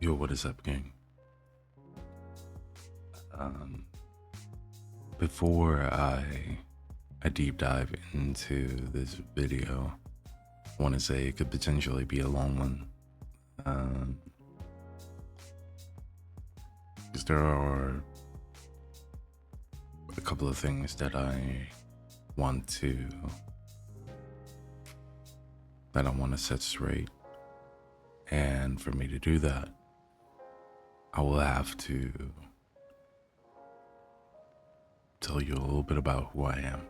Yo, what is up, gang? Um, before I deep dive into this video, I want to say it could potentially be a long one, because there are a couple of things that I want to set straight, and for me to do that, I will have to tell you a little bit about who I am.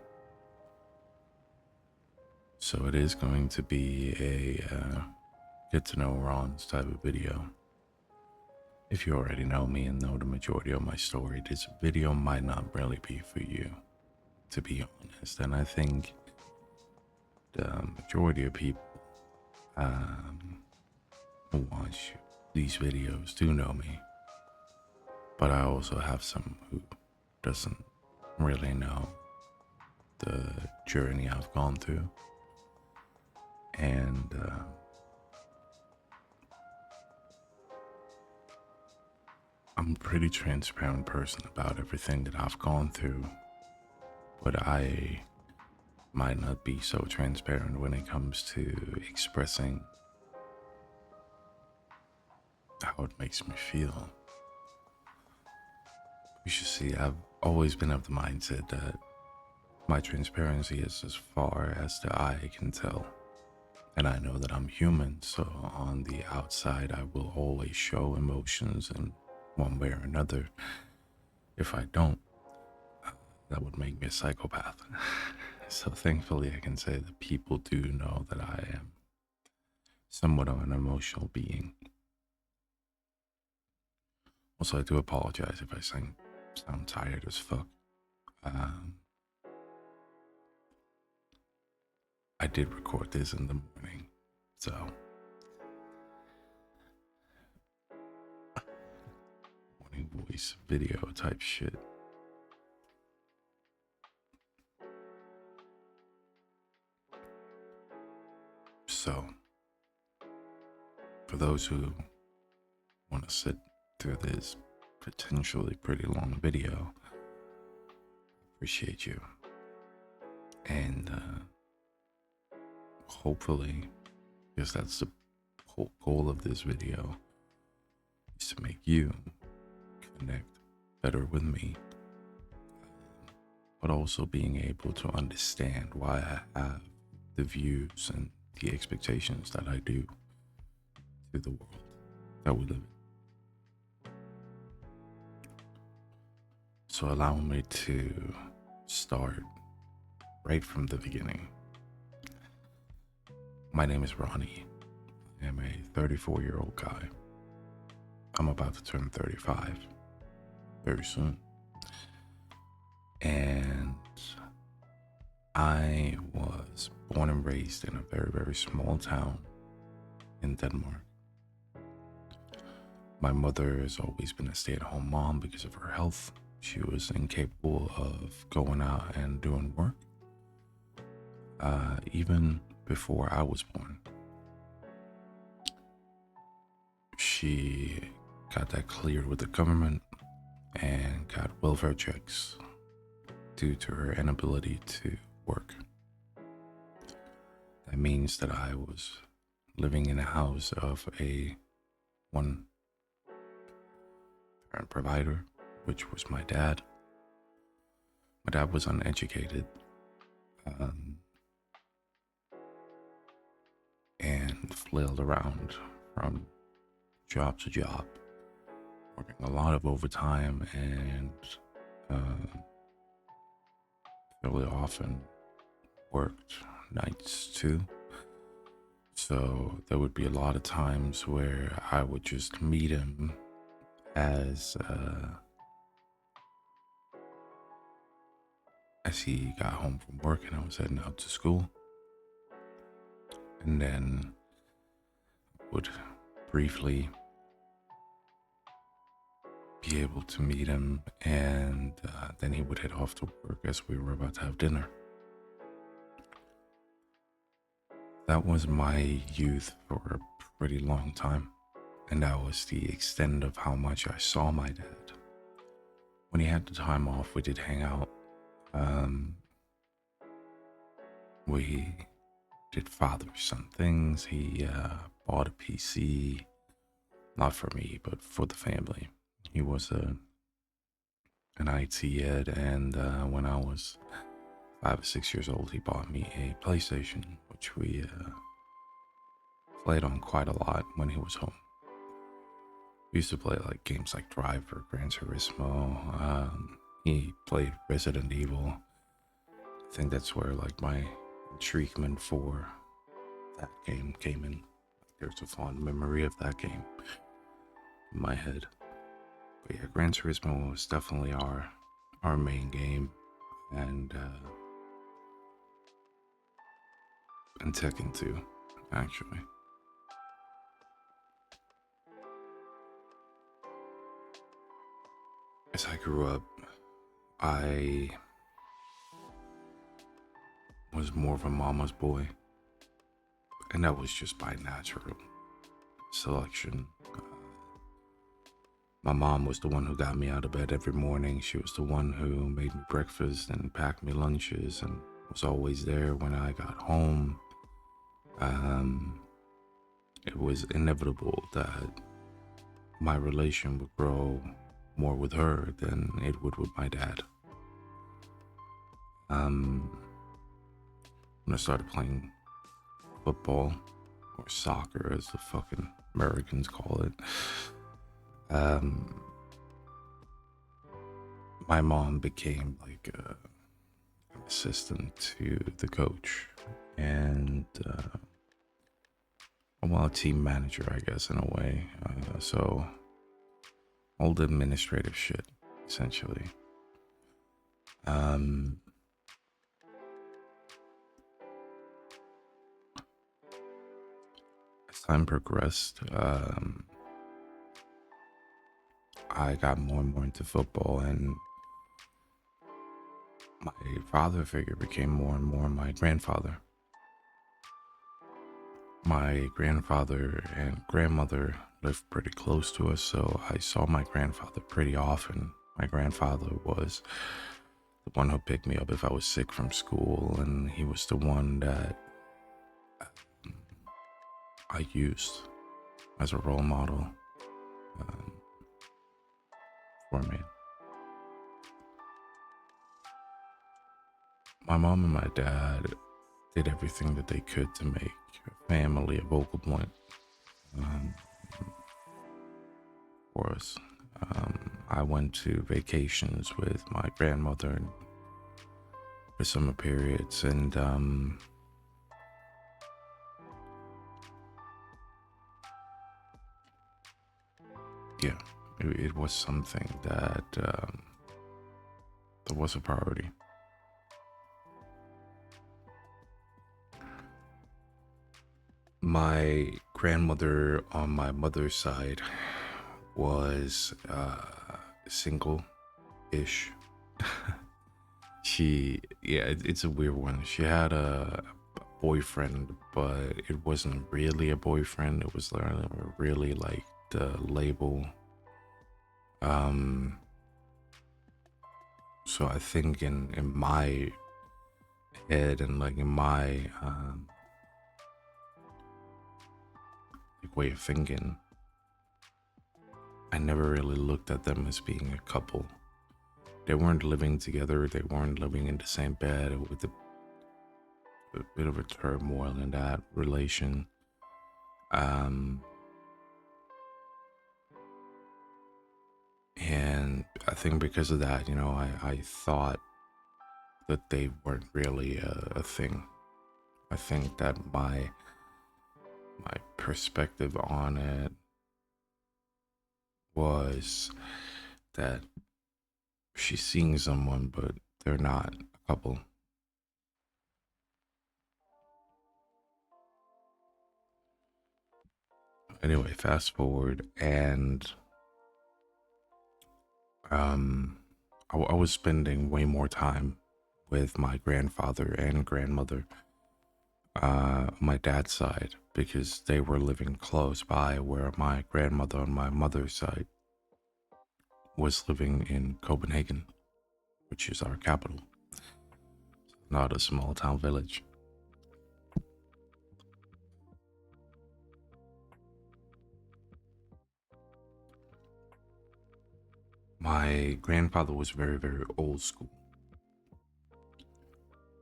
So it is going to be a get to know Ron's type of video. If you already know me and know the majority of my story, this video might not really be for you, to be honest. And I think the majority of people who watch these videos do know me. But I also have some who doesn't really know the journey I've gone through. And I'm a pretty transparent person about everything that I've gone through, but I might not be so transparent when it comes to expressing how it makes me feel. You should see, I've always been of the mindset that my transparency is as far as the eye can tell. And I know that I'm human, so on the outside, I will always show emotions in one way or another. If I don't, that would make me a psychopath. So thankfully, I can say that people do know that I am somewhat of an emotional being. Also, I do apologize if I sound tired as fuck. I did record this in the morning, so morning voice video type shit. So, for those who want to sit through this potentially pretty long video, appreciate you. And hopefully, because that's the whole goal of this video, is to make you connect better with me, but also being able to understand why I have the views and the expectations that I do to the world that we live in. So allow me to start right from the beginning. My name is Ronnie. I am a 34-year-old guy. I'm about to turn 35 very soon. And I was born and raised in a very, very small town in Denmark. My mother has always been a stay-at-home mom because of her health. She was incapable of going out and doing work, even before I was born. She got that cleared with the government and got welfare checks due to her inability to work. That means that I was living in a house of a one parent provider, which was my dad. My dad was uneducated and flailed around from job to job, working a lot of overtime and fairly often worked nights too. So there would be a lot of times where I would just meet him as he got home from work and I was heading out to school. And then would briefly be able to meet him, and then he would head off to work as we were about to have dinner. That was my youth for a pretty long time. And that was the extent of how much I saw my dad. When he had the time off, we did hang out. Um, we did father son things. He bought a PC, not for me, but for the family. He was an IT ed, and when I was 5 or 6 years old, he bought me a PlayStation, which we played on quite a lot when he was home. We used to play like games like Driver, Gran Turismo. He played Resident Evil. I think that's where like my intriguement for that game came in. There's a fond memory of that game in my head. But yeah, Gran Turismo was definitely our main game, and Tekken 2, actually. As I grew up, I was more of a mama's boy, and that was just by natural selection. My mom was the one who got me out of bed every morning. She was the one who made me breakfast and packed me lunches and was always there when I got home. It was inevitable that my relation would grow more with her than it would with my dad. When I started playing football, or soccer as the fucking Americans call it, my mom became like an assistant to the coach and a team manager, I guess, in a way. So all the administrative shit, essentially. As time progressed, I got more and more into football, and my father figure became more and more my grandfather. My grandfather and grandmother lived pretty close to us, so I saw my grandfather pretty often. My grandfather was the one who picked me up if I was sick from school, and he was the one that I used as a role model for me. My mom and my dad did everything that they could to make family a vocal point for us. I went to vacations with my grandmother for summer periods, and yeah, it was something that was a priority. My grandmother on my mother's side was single-ish. It's a weird one. She had a boyfriend, but it wasn't really a boyfriend. It was really like the label. So I think in my head and like in my way of thinking, I never really looked at them as being a couple. They weren't living together. They weren't living in the same bed, with a bit of a turmoil in that relation. And I think because of that, I thought that they weren't really a thing. I think that my perspective on it was that she's seeing someone, but they're not a couple. Anyway, fast forward, and I was spending way more time with my grandfather and grandmother. my dad's side, because they were living close by where my grandmother on my mother's side was living in Copenhagen, which is our capital, not a small town village. My grandfather was very, very old school.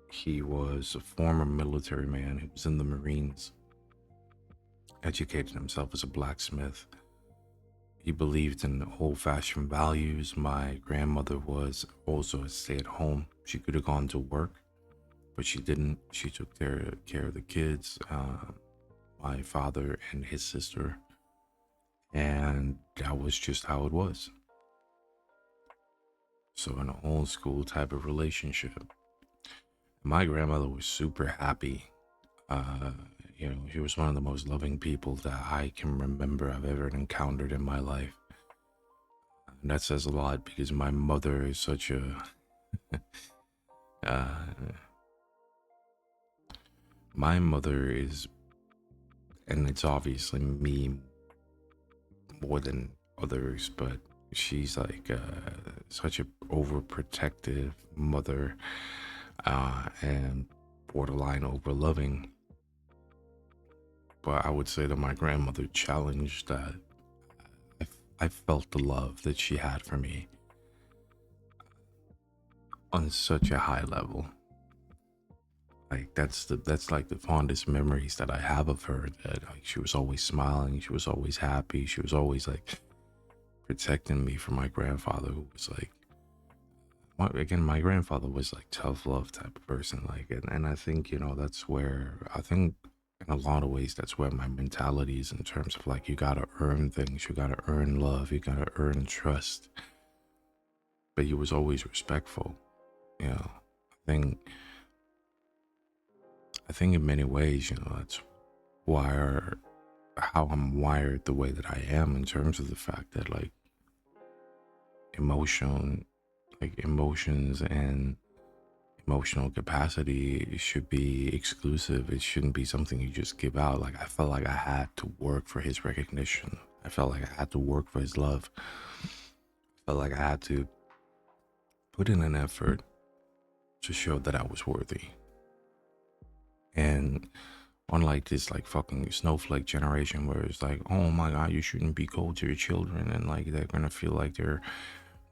He was a former military man. He was in the Marines, educated himself as a blacksmith. He believed in old-fashioned values. My grandmother was also a stay-at-home. She could have gone to work, but she didn't. She took care of the kids, my father and his sister, and that was just how it was. So an old school type of relationship. My grandmother was super happy. Uh, she was one of the most loving people that I can remember I've ever encountered in my life. And that says a lot because my mother is such a my mother is, and it's obviously me more than others, but she's like such a overprotective mother, and borderline over loving. But I would say that my grandmother challenged that. I felt the love that she had for me on such a high level. Like that's like the fondest memories that I have of her. That like she was always smiling, she was always happy, she was always like protecting me from my grandfather, who was like, my grandfather was like tough love type of person. Like, and I think that's where I think in a lot of ways that's where my mentality is in terms of like you gotta earn things, you gotta earn love, you gotta earn trust. But he was always respectful. I think in many ways, that's why how I'm wired the way that I am in terms of the fact that like emotions and emotional capacity should be exclusive. It shouldn't be something you just give out. Like I felt like I had to work for his recognition. I felt like I had to work for his love. I felt like I had to put in an effort to show that I was worthy. And unlike this like fucking snowflake generation where it's like, oh my god, you shouldn't be cold to your children and like they're gonna feel like they're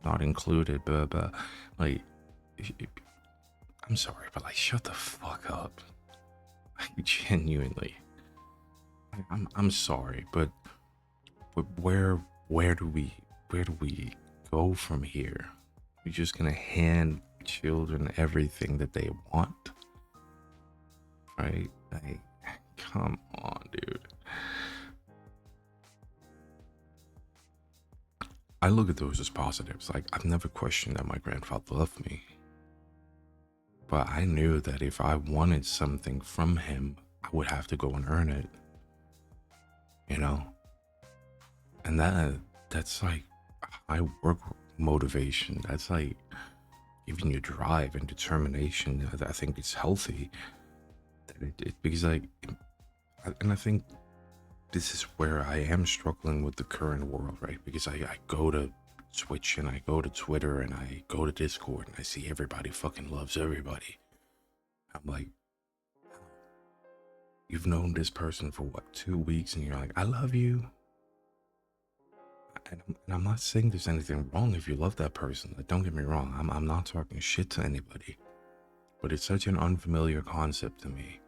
not included, but like I'm sorry, but like shut the fuck up. Like, genuinely. I'm sorry, but where do we go from here? We're just gonna hand children everything that they want, right? Like, come on, dude. I look at those as positives. Like, I've never questioned that my grandfather loved me. But I knew that if I wanted something from him, I would have to go and earn it. And that's like high work motivation. That's like giving you drive and determination. I think it's healthy. Because like, and I think this is where I am struggling with the current world, right? Because I go to Twitch and I go to Twitter and I go to Discord and I see everybody fucking loves everybody. I'm like, you've known this person for what, 2 weeks, and you're like, I love you. And I'm not saying there's anything wrong if you love that person. Like, don't get me wrong. I'm not talking shit to anybody. But it's such an unfamiliar concept to me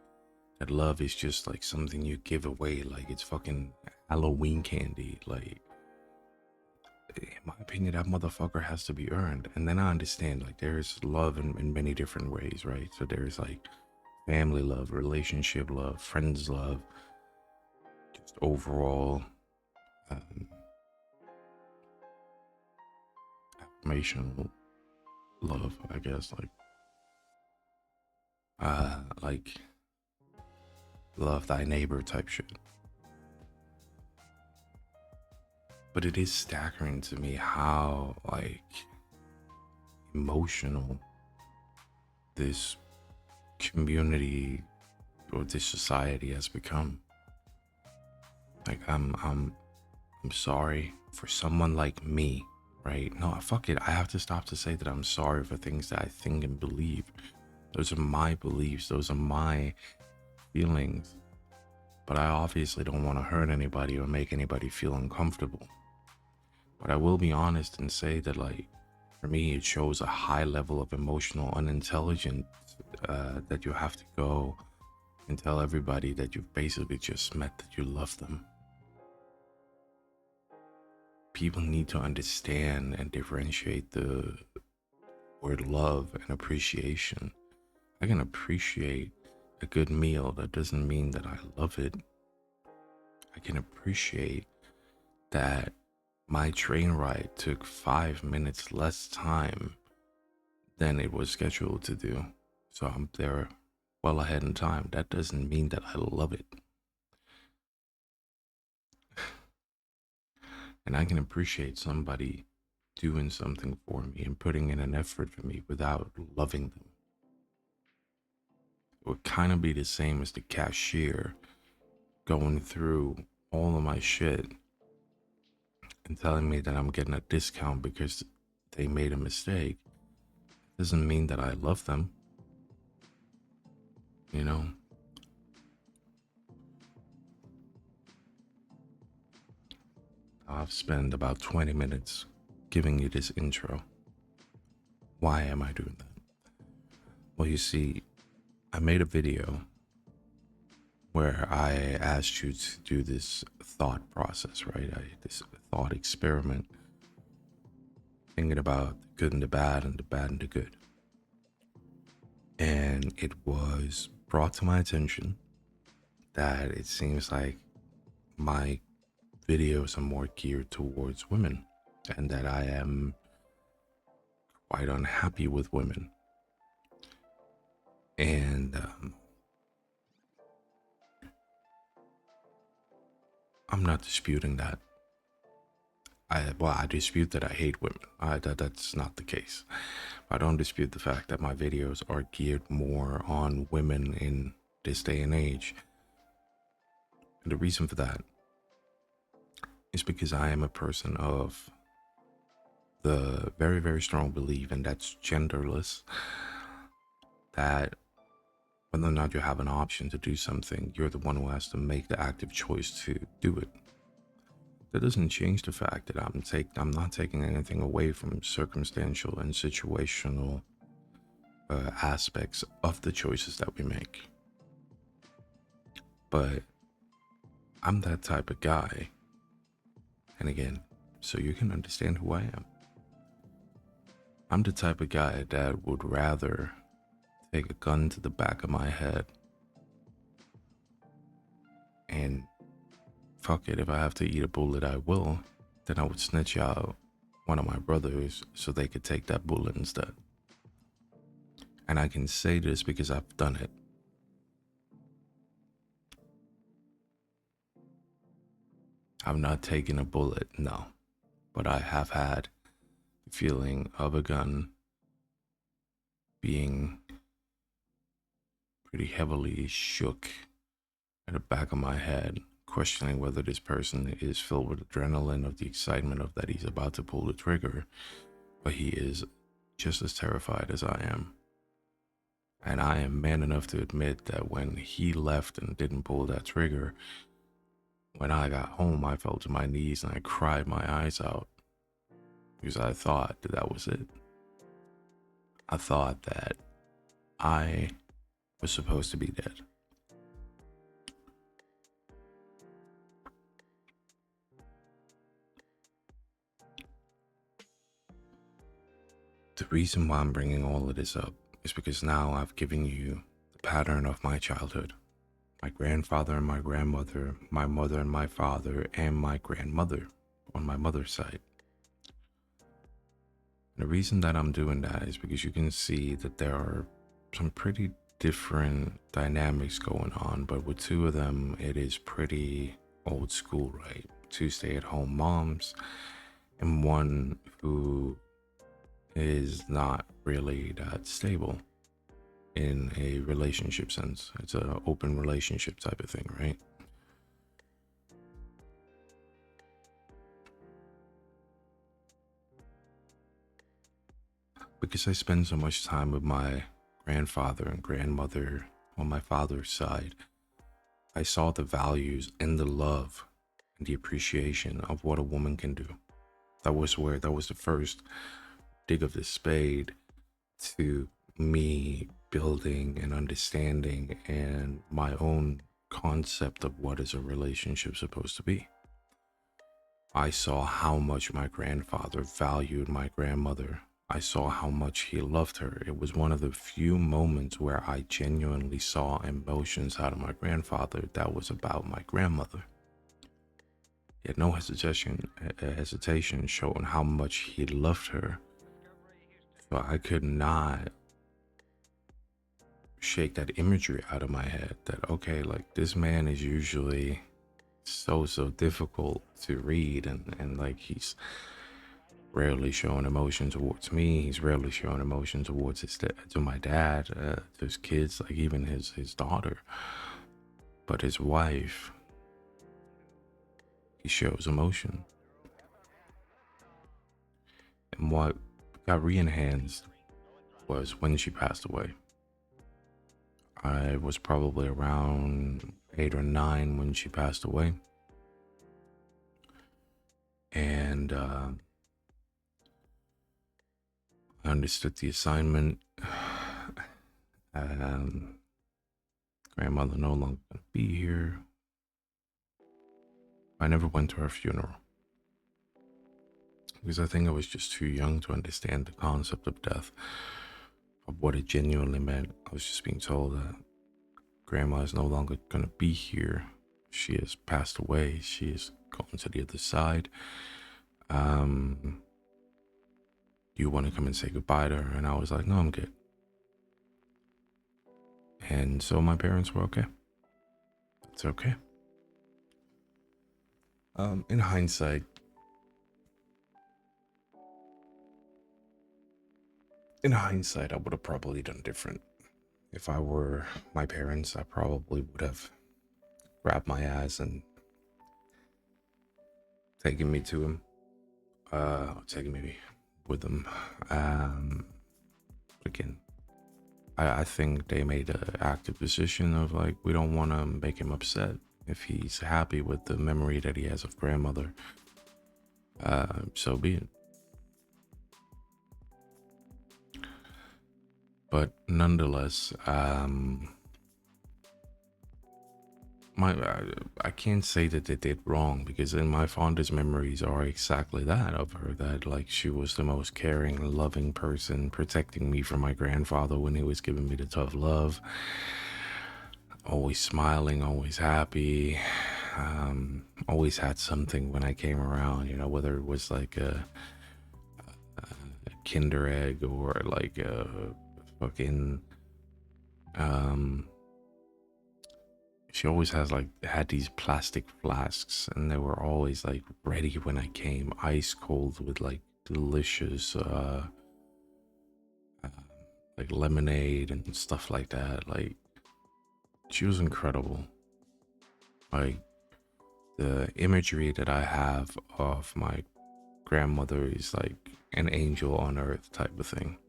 that love is just like something you give away, like it's fucking Halloween candy. Like, in my opinion, that motherfucker has to be earned. And then I understand, like, there's love in many different ways, right? So there's like family love, relationship love, friends love, just overall affirmational love, I guess. Like love thy neighbor type shit. But it is staggering to me how like emotional this community or this society has become. Like I'm sorry for someone like me, right? No, fuck it. I have to stop to say that I'm sorry for things that I think and believe. Those are my beliefs. Those are my feelings. But I obviously don't want to hurt anybody or make anybody feel uncomfortable. But I will be honest and say that, like, for me, it shows a high level of emotional unintelligence that you have to go and tell everybody that you've basically just met that you love them. People need to understand and differentiate the word love and appreciation. I can appreciate a good meal. That doesn't mean that I love it. I can appreciate that my train ride took 5 minutes less time than it was scheduled to do. So I'm there well ahead in time. That doesn't mean that I love it. And I can appreciate somebody doing something for me and putting in an effort for me without loving them. It would kind of be the same as the cashier going through all of my shit and telling me that I'm getting a discount because they made a mistake. Doesn't mean that I love them. You know? I've spent about 20 minutes giving you this intro. Why am I doing that? Well, you see, I made a video where I asked you to do this thought process, right? This thought experiment, thinking about the good and the bad and the bad and the good. And it was brought to my attention that it seems like my videos are more geared towards women and that I am quite unhappy with women. And I'm not disputing that. I dispute that I hate women. That's not the case. I don't dispute the fact that my videos are geared more on women in this day and age. And the reason for that is because I am a person of the very, very strong belief, and that's genderless, that whether or not you have an option to do something, you're the one who has to make the active choice to do it. That doesn't change the fact that I'm not taking anything away from circumstantial and situational aspects of the choices that we make. But I'm that type of guy. And again, so you can understand who I am. I'm the type of guy that would rather take a gun to the back of my head and fuck it, if I have to eat a bullet, I will. Then I would snitch out one of my brothers so they could take that bullet instead. And I can say this because I've done it. I've not taken a bullet, no. But I have had the feeling of a gun being pretty heavily shook at the back of my head, questioning whether this person is filled with adrenaline of the excitement of that he's about to pull the trigger, but he is just as terrified as I am. And I am man enough to admit that when he left and didn't pull that trigger, when I got home, I fell to my knees and I cried my eyes out because I thought that was it. I thought that I was supposed to be dead. The reason why I'm bringing all of this up is because now I've given you the pattern of my childhood. My grandfather and my grandmother, my mother and my father, and my grandmother on my mother's side. And the reason that I'm doing that is because you can see that there are some pretty different dynamics going on, but with two of them, it is pretty old school, right? Two stay-at-home moms and one who is not really that stable. in a relationship sense. It's an open relationship type of thing, right? Because I spend so much time with my grandfather and grandmother on my father's side, I saw the values and the love and the appreciation of what a woman can do. That was the first dig of the spade to me building and understanding and my own concept of what is a relationship supposed to be. I saw how much my grandfather valued my grandmother. I saw how much he loved her. It was one of the few moments where I genuinely saw emotions out of my grandfather that was about my grandmother. He had no hesitation showing how much he loved her. So I could not shake that imagery out of my head that, okay, like this man is usually so difficult to read, and like he's rarely showing emotion towards me. He's rarely showing emotion towards to my dad, to his kids, like even his daughter. But his wife, he shows emotion. And what got re-enhanced was when she passed away. I was probably around 8 or 9 when she passed away. And I understood the assignment. Grandmother no longer gonna be here. I never went to her funeral because I think I was just too young to understand the concept of death, of what it genuinely meant. I was just being told that grandma is no longer gonna be here. She has passed away. She is gone to the other side. You want to come and say goodbye to her? And I was like, no, I'm good. And so my parents were okay. It's okay. In hindsight, I would have probably done different. If I were my parents, I probably would have grabbed my ass and taken me to him. Taking me with them. Again, I think they made an active decision of like, we don't want to make him upset. If he's happy with the memory that he has of grandmother, so be it. But nonetheless, I can't say that they did wrong, because in my fondest memories are exactly that of her, that like she was the most caring, loving person, protecting me from my grandfather when he was giving me the tough love, always smiling, always happy, always had something when I came around, you know, whether it was like a Kinder egg or like a fucking she always had these plastic flasks, and they were always like ready when I came, ice cold with like delicious like lemonade and stuff like that. Like she was incredible. Like the imagery that I have of my grandmother is like an angel on earth type of thing.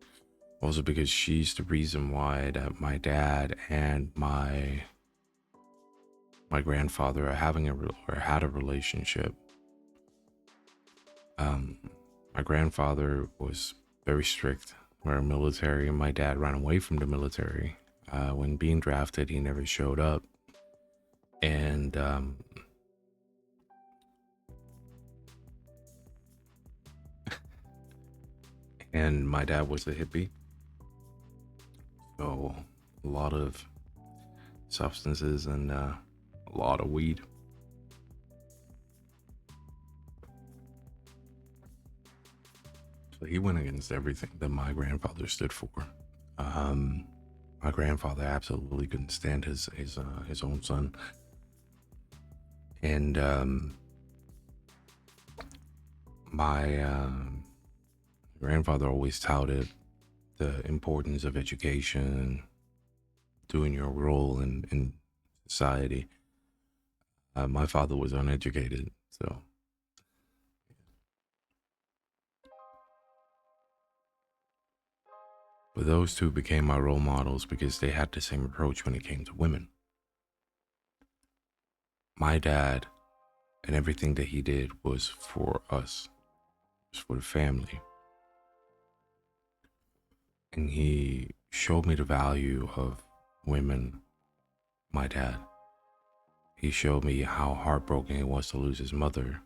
Also because she's the reason why that my dad and my grandfather are having or had a relationship. My grandfather was very strict. We're military, and my dad ran away from the military. When being drafted, he never showed up, and my dad was a hippie, so a lot of substances and a lot of weed. So he went against everything that my grandfather stood for. My grandfather absolutely couldn't stand his own son, and my grandfather always touted the importance of education, doing your role in society. My father was uneducated, so. But those two became my role models because they had the same approach when it came to women. My dad and everything that he did was for us, was for the family. And he showed me the value of women, my dad. He showed me how heartbroken it was to lose his mother.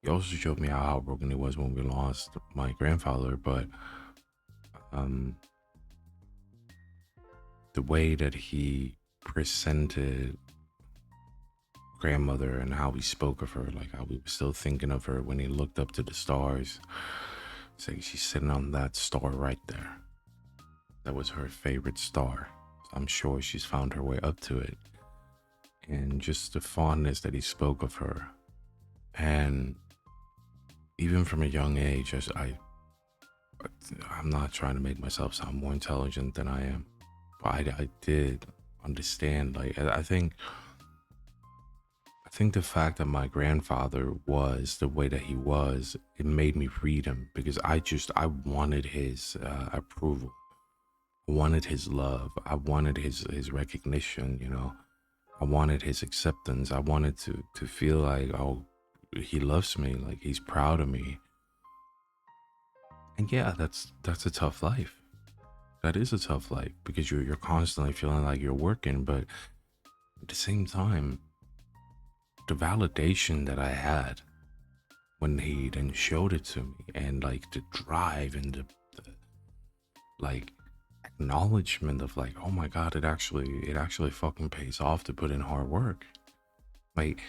He also showed me how heartbroken it was when we lost my grandfather, but the way that he presented grandmother and how he spoke of her, like how we were still thinking of her when he looked up to the stars, saying she's sitting on that star right there. That was her favorite star. I'm sure she's found her way up to it. And just the fondness that he spoke of her. And even from a young age, I'm not trying to make myself sound more intelligent than I am, but I did understand. Like, I think the fact that my grandfather was the way that he was, it made me read him because I wanted his approval. I wanted his love. I wanted his recognition, you know. I wanted his acceptance. I wanted to feel like, oh, he loves me, like he's proud of me. And yeah, that's a tough life. That is a tough life because you're constantly feeling like you're working, but at the same time, the validation that I had when he then showed it to me, and like the drive and the like acknowledgement of like, oh my god, it actually fucking pays off to put in hard work. Like,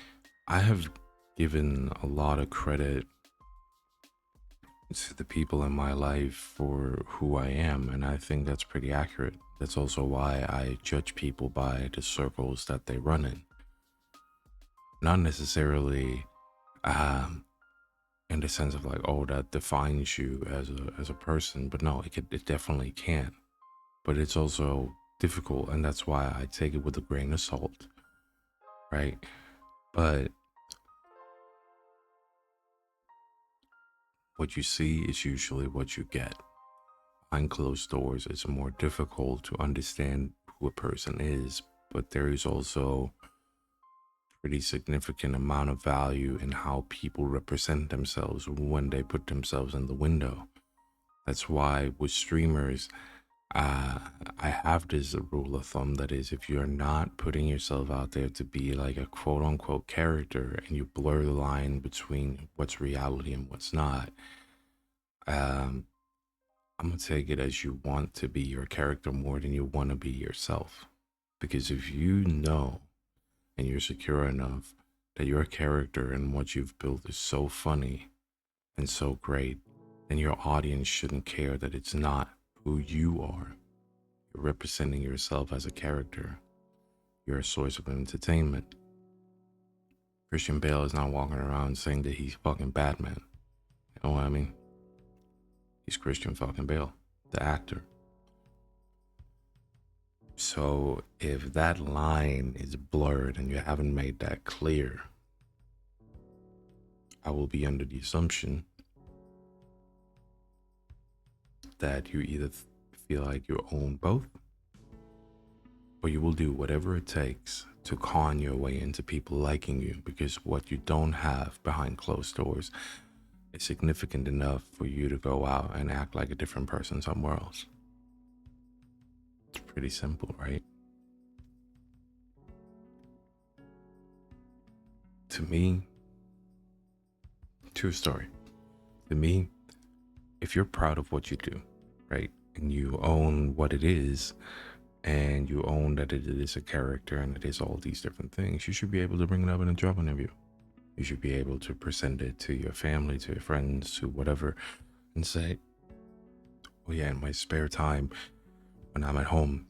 I have given a lot of credit to the people in my life for who I am, and I think that's pretty accurate. That's also why I judge people by the circles that they run in. Not necessarily in the sense of like, oh, that defines you as a person, but no, it definitely can. But it's also difficult, and that's why I take it with a grain of salt, right? But what you see is usually what you get. Behind closed doors, it's more difficult to understand who a person is, but there is also pretty significant amount of value in how people represent themselves when they put themselves in the window. That's why with streamers, I have this rule of thumb that is, if you're not putting yourself out there to be like a quote unquote character and you blur the line between what's reality and what's not, I'm gonna take it as you want to be your character more than you want to be yourself. Because if you know and you're secure enough that your character and what you've built is so funny and so great, then your audience shouldn't care that it's not who you are. You're representing yourself as a character. You're a source of entertainment. Christian Bale is not walking around saying that he's fucking Batman. You know what I mean? He's Christian fucking Bale, the actor. So if that line is blurred and you haven't made that clear, I will be under the assumption that you either feel like you own both, or you will do whatever it takes to con your way into people liking you, because what you don't have behind closed doors is significant enough for you to go out and act like a different person somewhere else. It's pretty simple, right? To me, true story. To me, if you're proud of what you do, right, and you own what it is, and you own that it is a character and it is all these different things, you should be able to bring it up in a job interview. You should be able to present it to your family, to your friends, to whatever, and say, oh yeah, in my spare time, when I'm at home,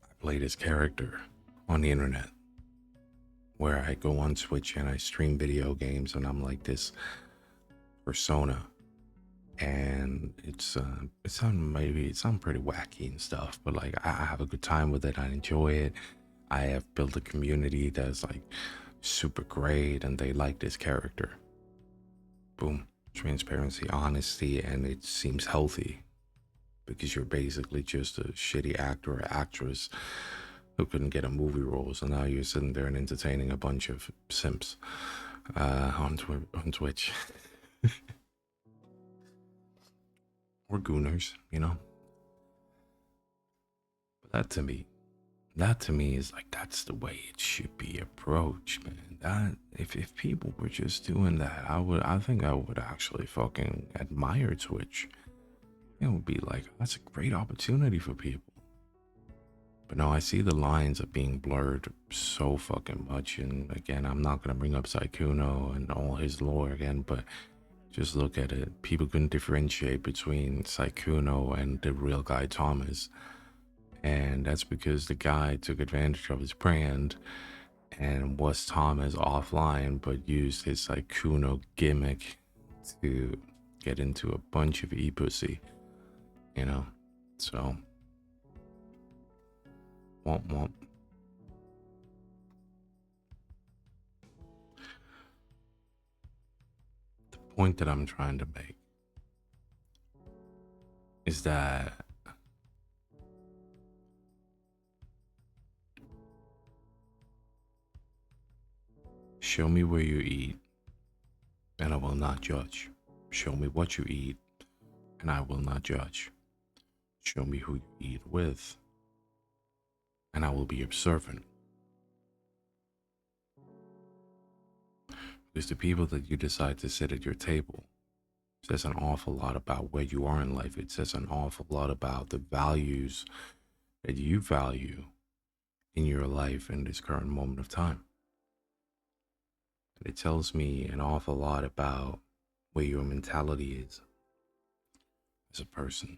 I play this character on the internet, where I go on Twitch and I stream video games and I'm like this persona. and it sounds pretty wacky and stuff, but like I have a good time with it. I enjoy it. I have built a community that's like super great, and they like this character. Boom, transparency, honesty, and it seems healthy because you're basically just a shitty actor or actress who couldn't get a movie role, so now you're sitting there and entertaining a bunch of simps on Twitch. Or gooners, you know. But that to me is like that's the way it should be approached, man. That if people were just doing that, I think I would actually fucking admire Twitch. It would be like that's a great opportunity for people. But no, I see the lines are being blurred so fucking much. And again, I'm not gonna bring up Saikuno and all his lore again, but just look at it. People couldn't differentiate between Saikuno and the real guy Thomas. And that's because the guy took advantage of his brand and was Thomas offline, but used his Saikuno gimmick to get into a bunch of e-pussy, you know? So, womp womp. The point that I'm trying to make is that show me where you eat, and I will not judge. Show me what you eat, and I will not judge. Show me who you eat with, and I will be observant. Because the people that you decide to sit at your table says an awful lot about where you are in life. It says an awful lot about the values that you value in your life in this current moment of time. And it tells me an awful lot about where your mentality is as a person.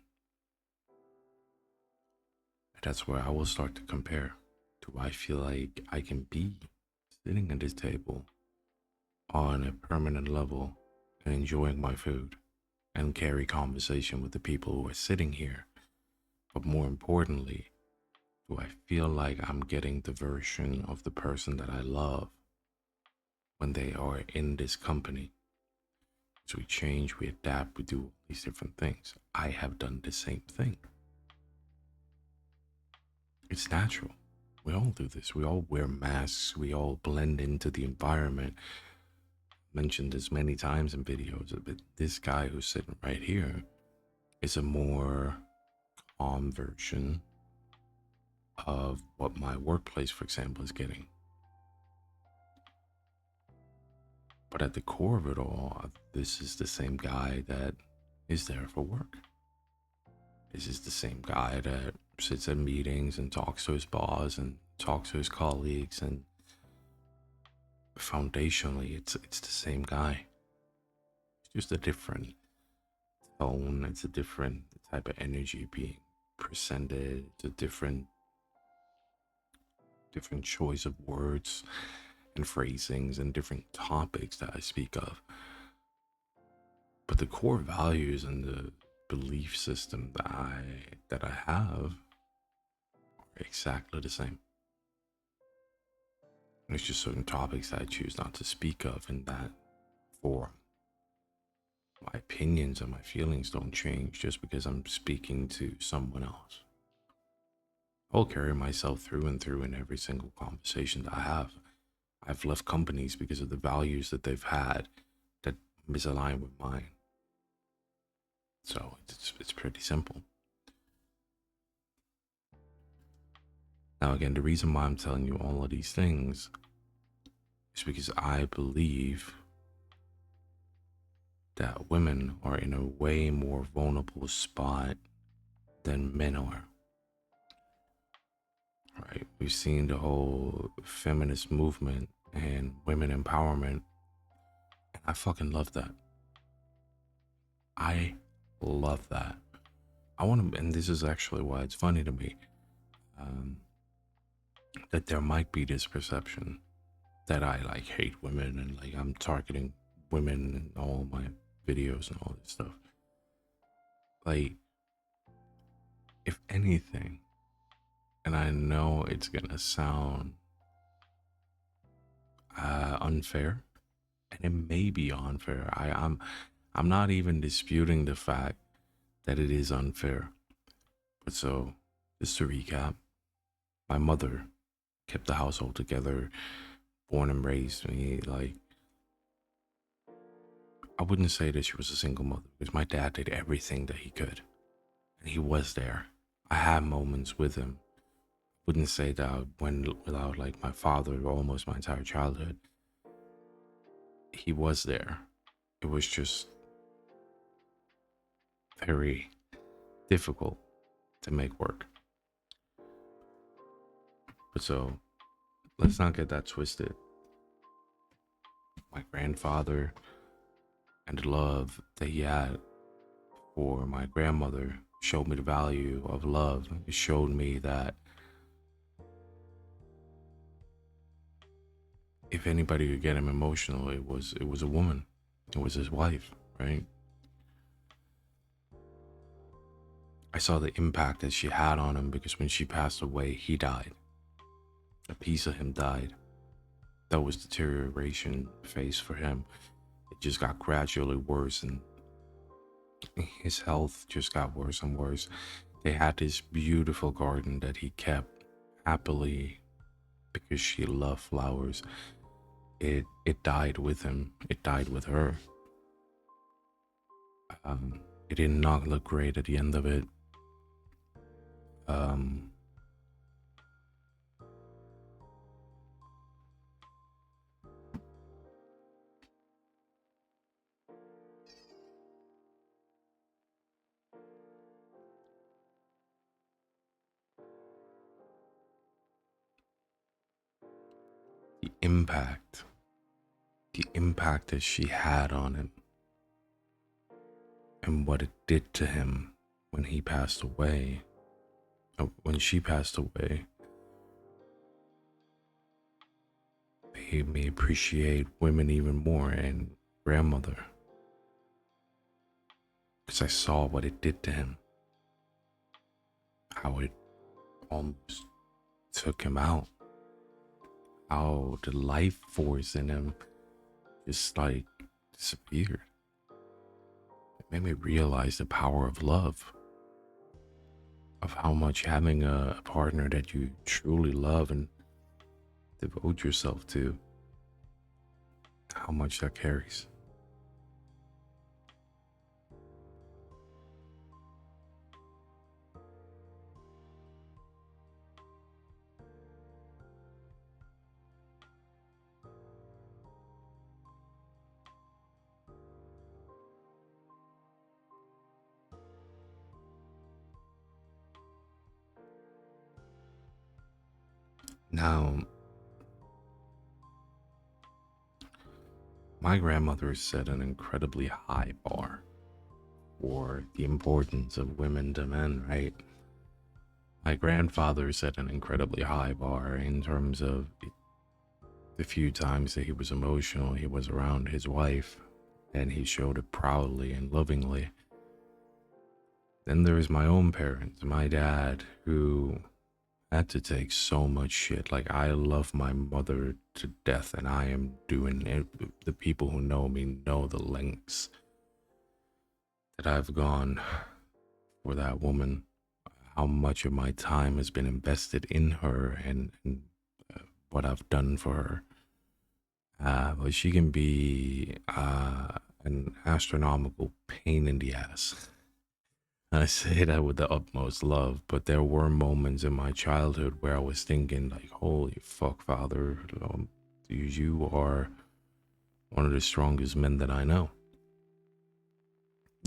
And that's where I will start to compare. Do I feel like I can be sitting at this table on a permanent level and enjoying my food and carry conversation with the people who are sitting here? But more importantly, do I feel like I'm getting the version of the person that I love when they are in this company? So we change, we adapt, we do all these different things. I have done the same thing. It's natural. We all do this. We all wear masks. We all blend into the environment. Mentioned this many times in videos, but this guy who's sitting right here is a more calm version of what my workplace, for example, is getting. But at the core of it all, this is the same guy that is there for work. This is the same guy that sits at meetings and talks to his boss and talks to his colleagues, and foundationally it's the same guy. It's just a different tone, it's a different type of energy being presented, it's a different choice of words and phrasings and different topics that I speak of. But the core values and the belief system that I have are exactly the same. There's just certain topics that I choose not to speak of in that forum. My opinions and my feelings don't change just because I'm speaking to someone else. I'll carry myself through and through in every single conversation that I have. I've left companies because of the values that they've had that misalign with mine. So it's pretty simple. Now, again, the reason why I'm telling you all of these things is because I believe that women are in a way more vulnerable spot than men are. Right? We've seen the whole feminist movement and women empowerment, and I fucking love that. I love that. I want to, and this is actually why it's funny to me, that there might be this perception that I like hate women and like I'm targeting women in all my videos and all this stuff. Like, if anything, and I know it's gonna sound unfair, and it may be unfair. I'm not even disputing the fact that it is unfair. But so, just to recap, my mother kept the household together, born and raised me. Like, I wouldn't say that she was a single mother because my dad did everything that he could, and he was there. I had moments with him. Wouldn't say that I went without like my father almost my entire childhood. He was there. It was just very difficult to make work. But so, let's not get that twisted. My grandfather and the love that he had for my grandmother showed me the value of love. It showed me that if anybody could get him emotional, it was a woman. It was his wife, right? I saw the impact that she had on him because when she passed away, he died. A piece of him died. That was deterioration phase for him. It just got gradually worse, and his health just got worse and worse. They had this beautiful garden that he kept happily because she loved flowers. It died with him. It died with her. It did not look great at the end of it. Um, the impact, the impact that she had on him, and what it did to him when he passed away. When she passed away, made me appreciate women even more and grandmother because I saw what it did to him, how it almost took him out, how the life force in him just like disappeared. It made me realize the power of love, of how much having a partner that you truly love and devote yourself to, how much that carries. Now, my grandmother set an incredibly high bar for the importance of women to men, right? My grandfather set an incredibly high bar in terms of the few times that he was emotional, he was around his wife, and he showed it proudly and lovingly. Then there's my own parents, my dad, who had to take so much shit. Like, I love my mother to death, and I am doing it. The people who know me know the lengths that I've gone for that woman, how much of my time has been invested in her and what I've done for her. But she can be an astronomical pain in the ass. I say that with the utmost love, but there were moments in my childhood where I was thinking, like, holy fuck, father, you are one of the strongest men that I know.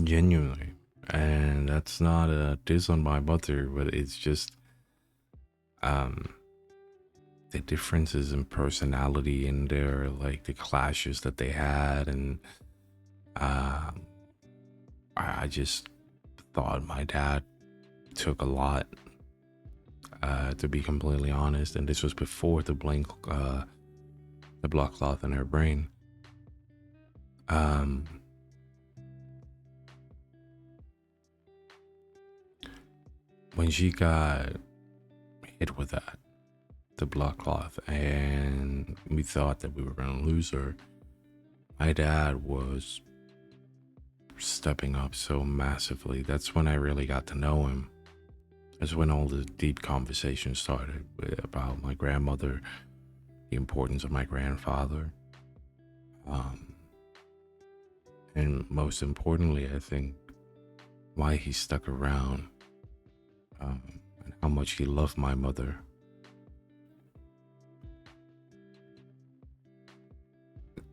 Genuinely. And that's not a diss on my mother, but it's just the differences in personality and their, like, the clashes that they had. And I just thought my dad took a lot, to be completely honest. And this was before the blood clot in her brain. when she got hit with that, the blood cloth, and we thought that we were going to lose her, my dad was stepping up so massively. That's when I really got to know him. That's when all the deep conversations started about my grandmother, the importance of my grandfather, and most importantly, I think why he stuck around, and how much he loved my mother.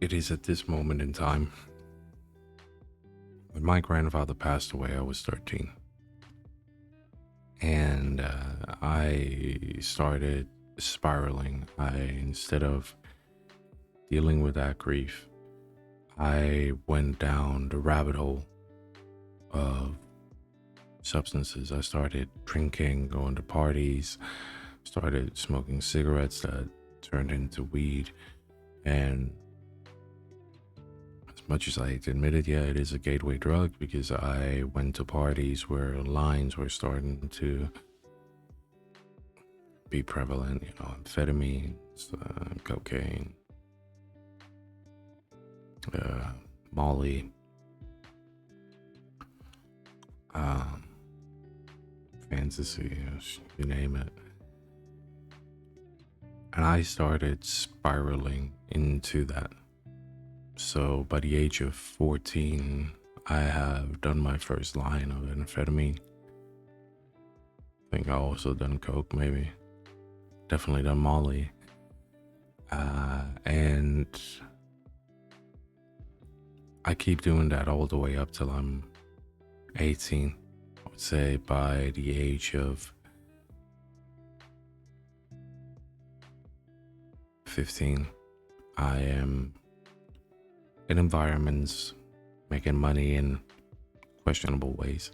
It is at this moment in time. When my grandfather passed away, I was 13. And I started spiraling. Instead of dealing with that grief, I went down the rabbit hole of substances. I started drinking, going to parties, started smoking cigarettes that turned into weed. And as much as I hate to admit it, yeah, it is a gateway drug, because I went to parties where lines were starting to be prevalent, amphetamines, cocaine, Molly, fantasy, you name it. And I started spiraling into that. So by the age of 14, I have done my first line of amphetamine. I think I also done coke, maybe. Definitely done Molly. And I keep doing that all the way up till I'm 18. I would say by the age of 15, I am in environments making money in questionable ways.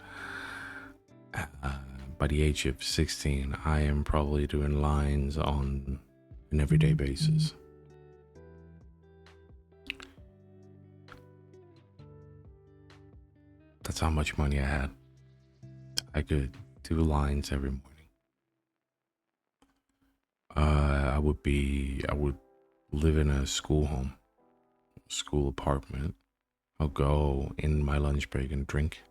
By the age of 16, I am probably doing lines on an everyday basis. That's how much money I had. I could do lines every morning. I would live in a school apartment. I'll go in my lunch break and drink.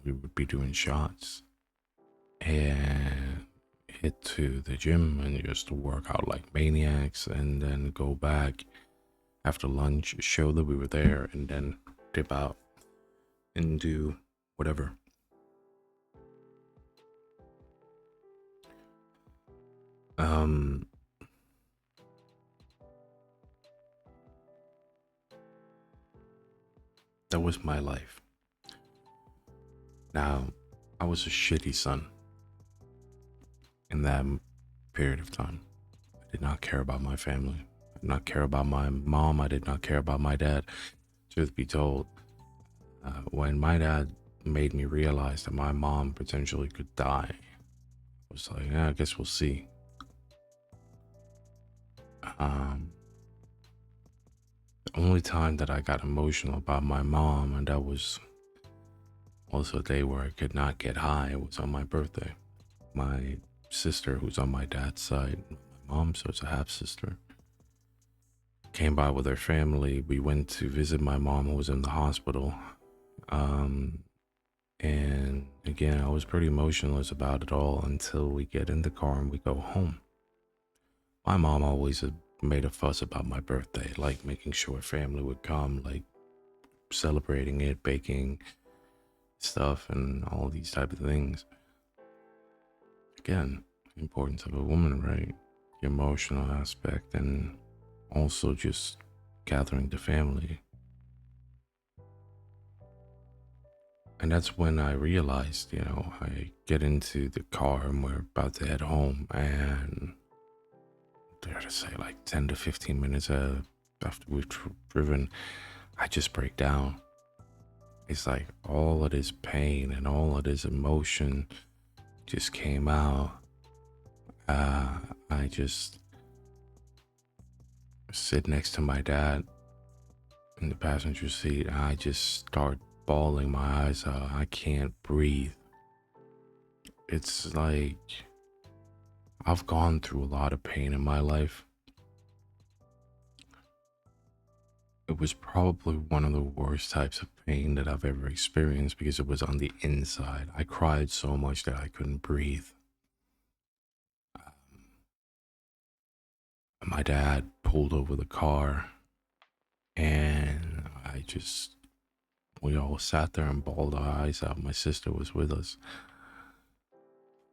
We would be doing shots and hit to the gym and just work out like maniacs, and then go back after lunch, show that we were there, and then dip out and do whatever. That was my life. Now, I was a shitty son in that period of time. I did not care about my family. I did not care about my mom. I did not care about my dad. Truth be told, when my dad made me realize that my mom potentially could die, I was like, yeah, I guess we'll see. The only time that I got emotional about my mom, and that was also a day where I could not get high, was on my birthday. My sister, who's on my dad's side, my mom, so it's a half sister, came by with her family. We went to visit my mom, who was in the hospital. And again, I was pretty emotionless about it all until we get in the car and we go home. My mom always made a fuss about my birthday, like making sure family would come, like celebrating it, baking stuff, and all these type of things. Again, the importance of a woman, right? The emotional aspect, and also just gathering the family. And that's when I realized, I get into the car and we're about to head home, and dare to say like 10 to 15 minutes after we've driven, I just break down. It's like all of this pain and all of this emotion just came out. I just sit next to my dad in the passenger seat, and I just start bawling my eyes out. I can't breathe. it's like I've gone through a lot of pain in my life. It was probably one of the worst types of pain that I've ever experienced because it was on the inside. I cried so much that I couldn't breathe. My dad pulled over the car, and we all sat there and bawled our eyes out. My sister was with us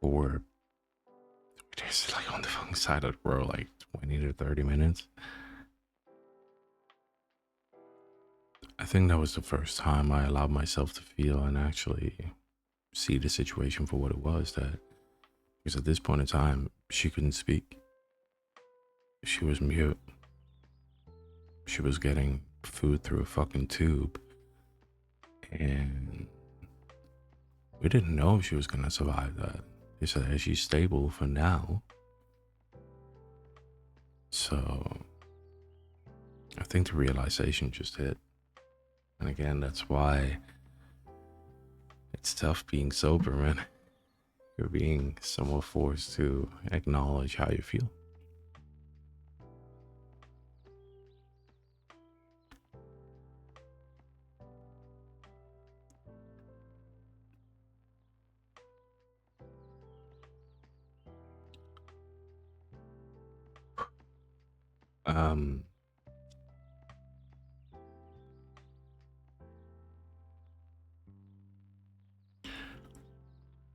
for just like on the fucking side of the road, like 20 to 30 minutes. I think that was the first time I allowed myself to feel and actually see the situation for what it was. That because at this point in time, she couldn't speak. She was mute. She was getting food through a fucking tube. And we didn't know if she was going to survive that. They said that she's stable for now. So I think the realization just hit. And again, that's why it's tough being sober, man. You're being somewhat forced to acknowledge how you feel. Um,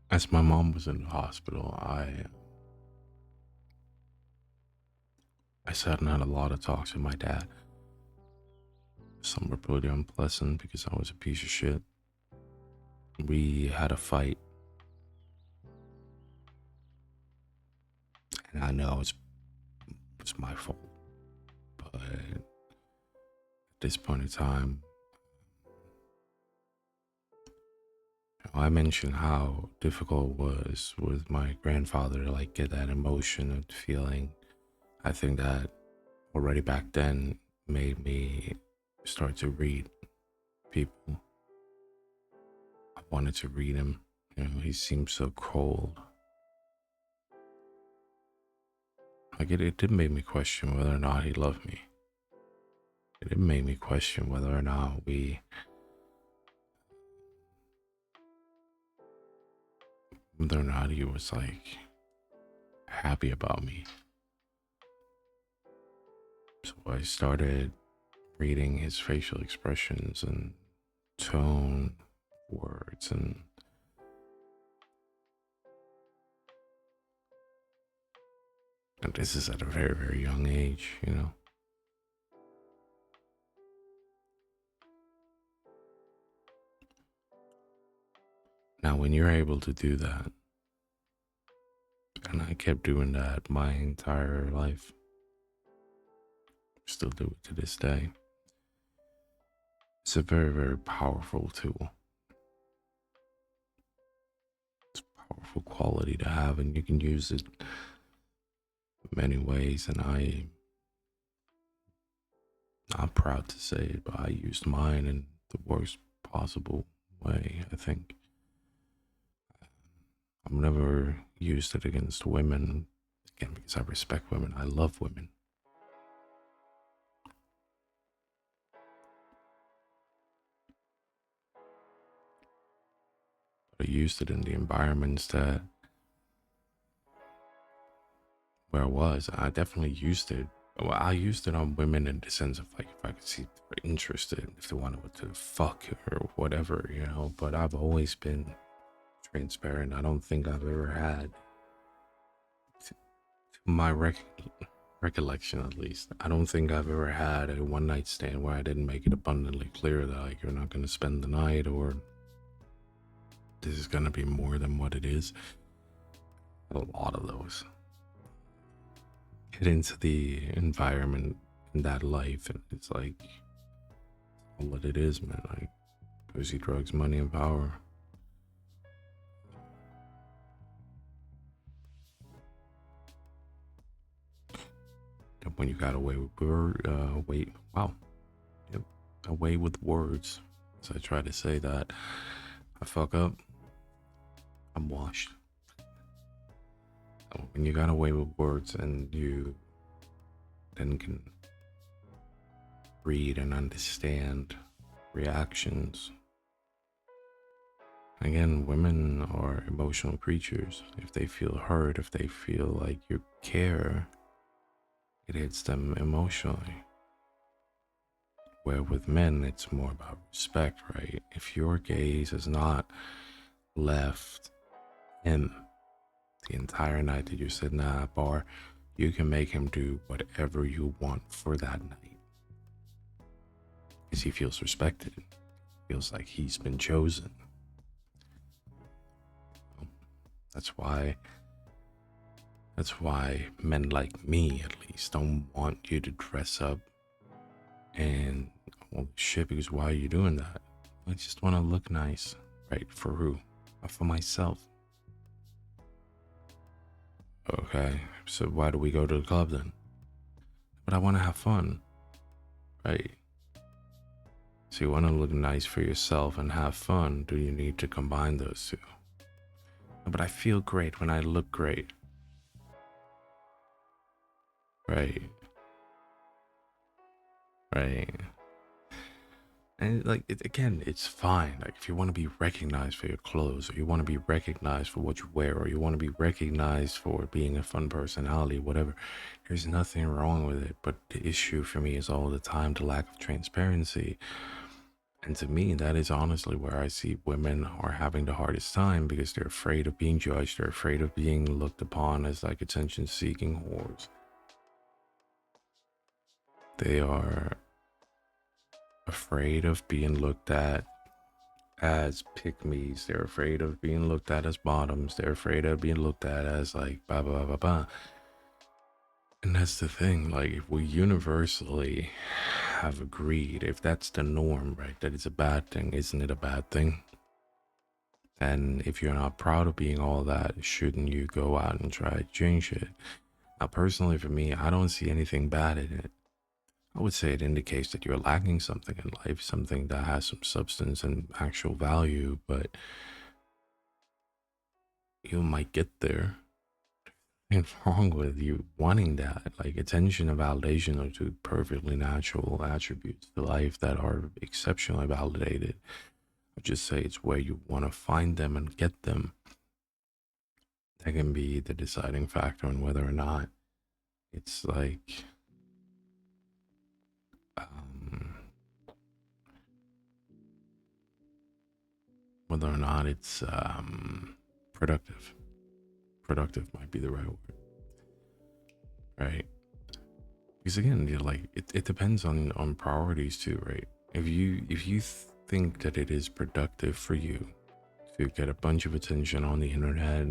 as my mom was in the hospital, I sat and had a lot of talks with my dad. Some were pretty unpleasant because I was a piece of shit. We had a fight, and I know it's my fault, but at this point in time, I mentioned how difficult it was with my grandfather to like get that emotion and feeling. I think that already back then made me start to read people. I wanted to read him. He seemed so cold. Like it did make me question whether or not he loved me. It did make me question whether or not whether or not he was like happy about me. So I started reading his facial expressions and tone, words, and this is at a very, very young age, you know. Now, when you're able to do that, and I kept doing that my entire life, still do it to this day, it's a very, very powerful tool. It's a powerful quality to have, and you can use it many ways. And I'm proud to say it, but I used mine in the worst possible way, I think. I've never used it against women, again, because I respect women. I love women. But I used it in the environments where I was. I definitely used it. Well, I used it on women in the sense of like if I could see if they were interested, if they wanted to fuck or whatever, you know. But I've always been transparent. I don't think I've ever had, to my recollection at least, I don't think I've ever had a one night stand where I didn't make it abundantly clear that like you're not going to spend the night or this is going to be more than what it is. A lot of those. Get into the environment in that life, and it's like all that it is, man. Like pussy, drugs, money, and power. When you got away with away with words. So I try to say that I fuck up, I'm washed. When you got away with words and you then can read and understand reactions. Again, women are emotional creatures. If they feel hurt, if they feel like you care, it hits them emotionally. Where with men, it's more about respect, right? If your gaze has not left him the entire night that you're sitting at a bar, you can make him do whatever you want for that night. Because he feels respected, feels like he's been chosen. That's why men like me, at least, don't want you to dress up and, well, shit, because why are you doing that? I just want to look nice. Right, for who? For myself. Okay, so why do we go to the club then? But I want to have fun, right? So you want to look nice for yourself and have fun. Do you need to combine those two? But I feel great when I look great. Right. Right. And like again, it's fine. Like if you want to be recognized for your clothes, or you want to be recognized for what you wear, or you want to be recognized for being a fun personality, whatever, there's nothing wrong with it. But the issue for me is all the time the lack of transparency. And to me, that is honestly where I see women are having the hardest time, because they're afraid of being judged. They're afraid of being looked upon as like attention-seeking whores. They are afraid of being looked at as pick-me's. They're afraid of being looked at as bottoms. They're afraid of being looked at as like blah, blah, blah, blah. And that's the thing. Like, if we universally have agreed, if that's the norm, right, that it's a bad thing, isn't it a bad thing? And if you're not proud of being all that, shouldn't you go out and try to change it? Now, personally, for me, I don't see anything bad in it. I would say it indicates that you're lacking something in life, something that has some substance and actual value, but you might get there. Nothing wrong with you wanting that. Like, attention and validation are two perfectly natural attributes to life that are exceptionally validated. I just say it's where you want to find them and get them. That can be the deciding factor on whether or not it's like um, whether or not it's productive. Productive might be the right word, right? Because again, you're like it depends on priorities too, right? If you think that it is productive for you to get a bunch of attention on the internet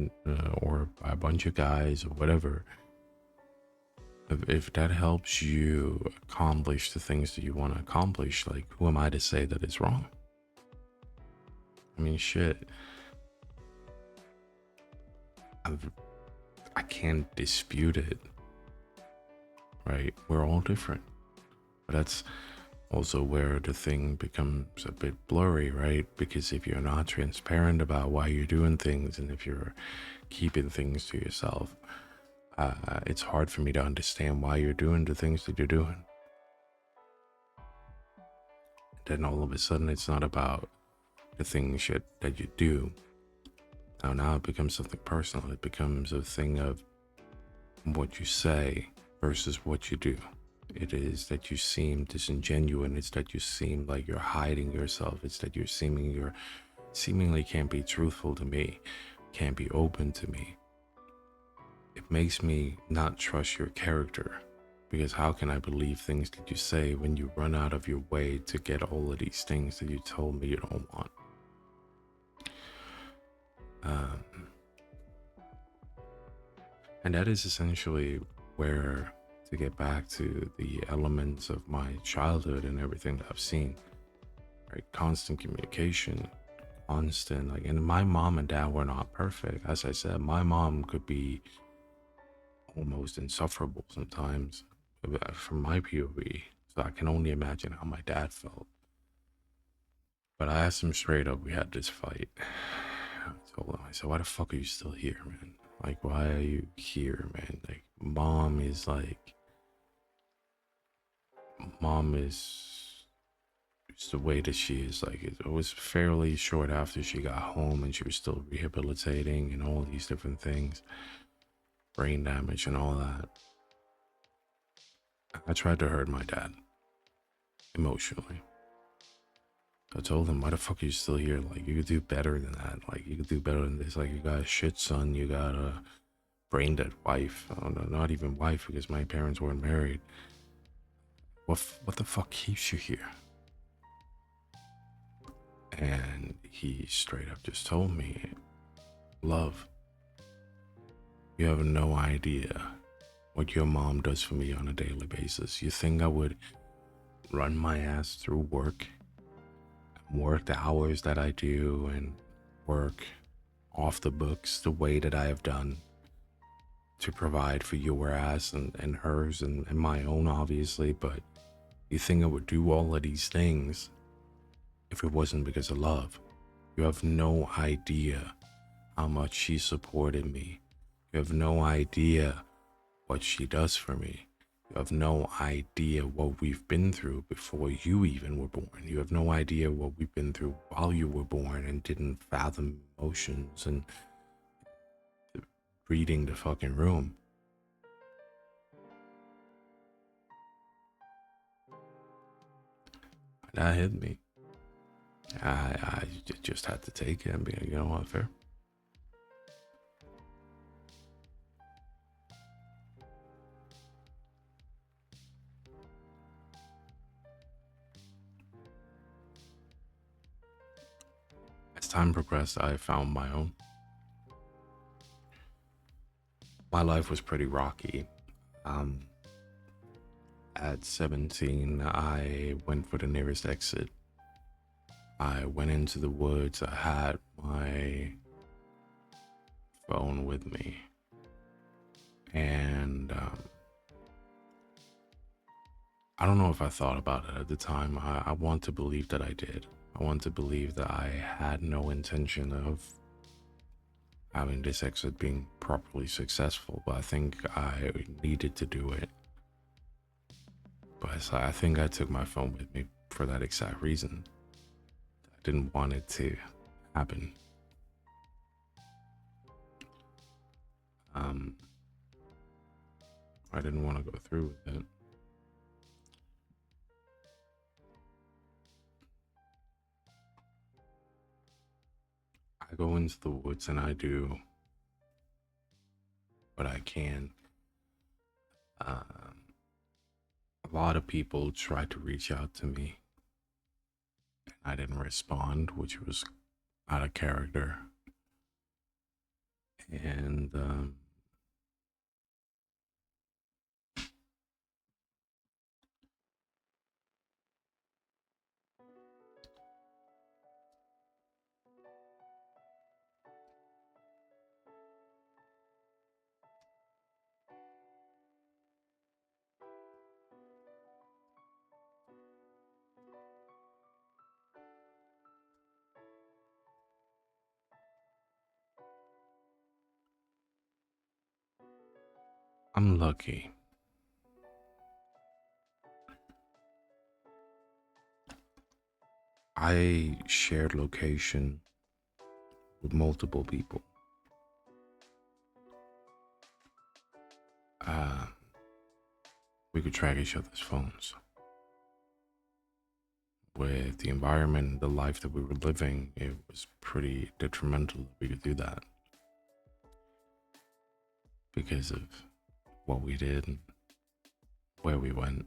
or by a bunch of guys or whatever, if that helps you accomplish the things that you want to accomplish, like, who am I to say that it's wrong? I mean, shit. I can't dispute it, right? We're all different. But that's also where the thing becomes a bit blurry, right? Because if you're not transparent about why you're doing things, and if you're keeping things to yourself, it's hard for me to understand why you're doing the things that you're doing. Then all of a sudden, it's not about the things that you do. Now it becomes something personal. It becomes a thing of what you say versus what you do. It is that you seem disingenuous. It's that you seem like you're hiding yourself. It's that you're seemingly can't be truthful to me, can't be open to me. It makes me not trust your character, because how can I believe things that you say when you run out of your way to get all of these things that you told me you don't want? And that is essentially where, to get back to the elements of my childhood and everything that I've seen, right? Constant communication, constant, like, and my mom and dad were not perfect. As I said, my mom could be almost insufferable sometimes from my POV. So I can only imagine how my dad felt. But I asked him straight up, we had this fight. I told him, I said, why the fuck are you still here, man? Like, why are you here, man? Like, mom is it's the way that she is. Like, it was fairly short after she got home and she was still rehabilitating and all these different things, brain damage and all that. I tried to hurt my dad emotionally. I told him, why the fuck are you still here? Like, you could do better than that. Like, you could do better than this. Like, you got a shit son, you got a brain dead wife. Oh, no, not even wife, because my parents weren't married. What the fuck keeps you here? And he straight up just told me, love, you have no idea what your mom does for me on a daily basis. You think I would run my ass through work the hours that I do and work off the books the way that I have done to provide for your ass and hers and my own, obviously, but you think I would do all of these things if it wasn't because of love? You have no idea how much she supported me. You have no idea what she does for me. You have no idea what we've been through before you even were born. You have no idea what we've been through while you were born and didn't fathom emotions and reading the fucking room. That hit me. I just had to take it and be like, you know what, fair. As time progressed, I found my own. My life was pretty rocky. At 17, I went for the nearest exit. I went into the woods. I had my phone with me. And I don't know if I thought about it at the time. I want to believe that I did. I want to believe that I had no intention of having this exit being properly successful, but I think I needed to do it. But I think I took my phone with me for that exact reason. I didn't want it to happen. I didn't want to go through with it. I go into the woods and I do what I can. A lot of people tried to reach out to me and I didn't respond, which was out of character. And I'm lucky. I shared location with multiple people. We could track each other's phones. With the environment, the life that we were living, it was pretty detrimental that we could do that because of what we did and where we went,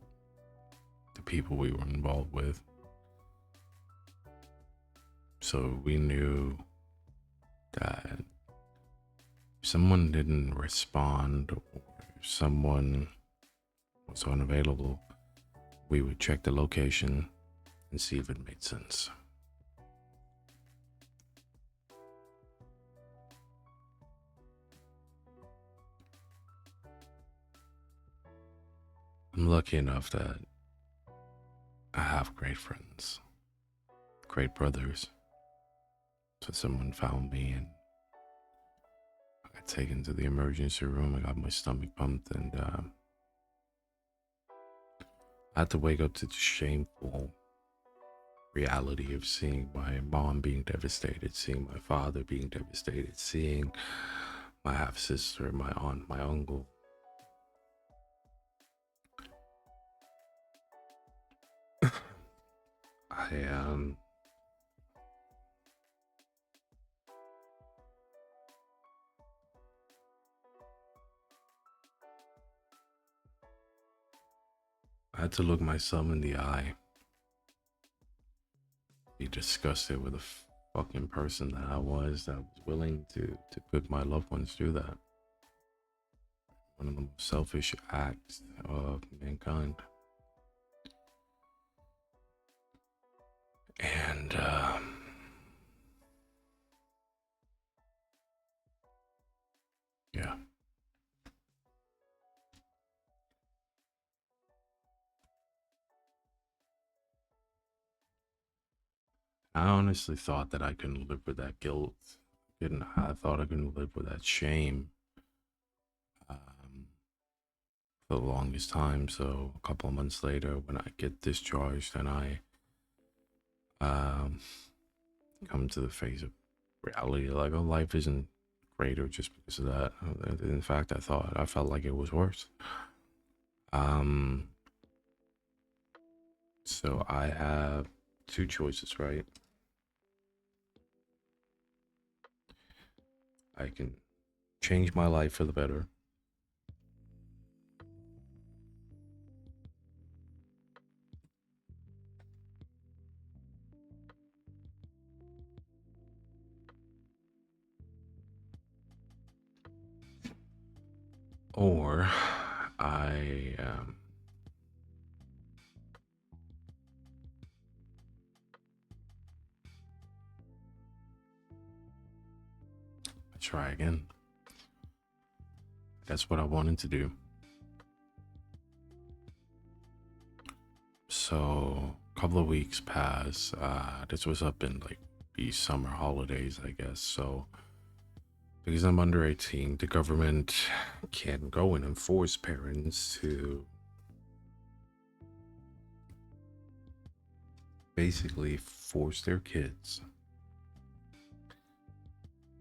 the people we were involved with. So we knew that if someone didn't respond or if someone was unavailable, we would check the location and see if it made sense. I'm lucky enough that I have great friends, great brothers. So someone found me and I got taken to the emergency room. I got my stomach pumped, and I had to wake up to the shameful reality of seeing my mom being devastated, seeing my father being devastated, seeing my half sister, my aunt, my uncle. I I had to look myself in the eye, be disgusted with the fucking person that I was, that was willing to put my loved ones through that. One of the most selfish acts of mankind. And yeah. I honestly thought that I couldn't live with that guilt. I thought I couldn't live with that shame um, for the longest time. So a couple of months later, when I get discharged and I um, come to the face of reality, like, oh, life isn't greater just because of that. In fact, I felt like it was worse. Um, so I have two choices, right? I can change my life for the better, or I try again. That's what I wanted to do. So a couple of weeks pass. This was up in like the summer holidays, I guess. So because I'm under 18, the government can go and enforce parents to basically force their kids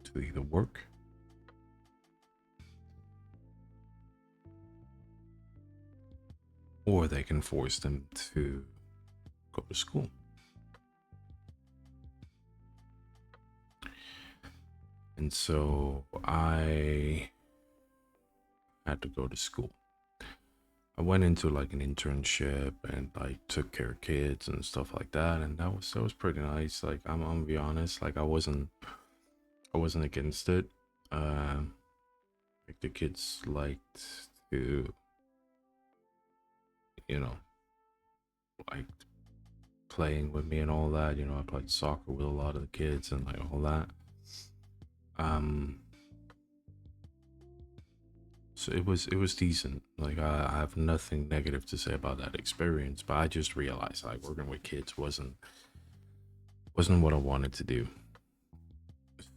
to either work or they can force them to go to school. And so I had to go to school. I went into like an internship and like took care of kids and stuff like that, and that was pretty nice. Like I'm gonna be honest, like I wasn't against it. Like the kids liked to, you know, like playing with me and all that. You know, I played soccer with a lot of the kids and like all that. Um, so it was decent. Like I have nothing negative to say about that experience, but I just realized like working with kids wasn't what I wanted to do.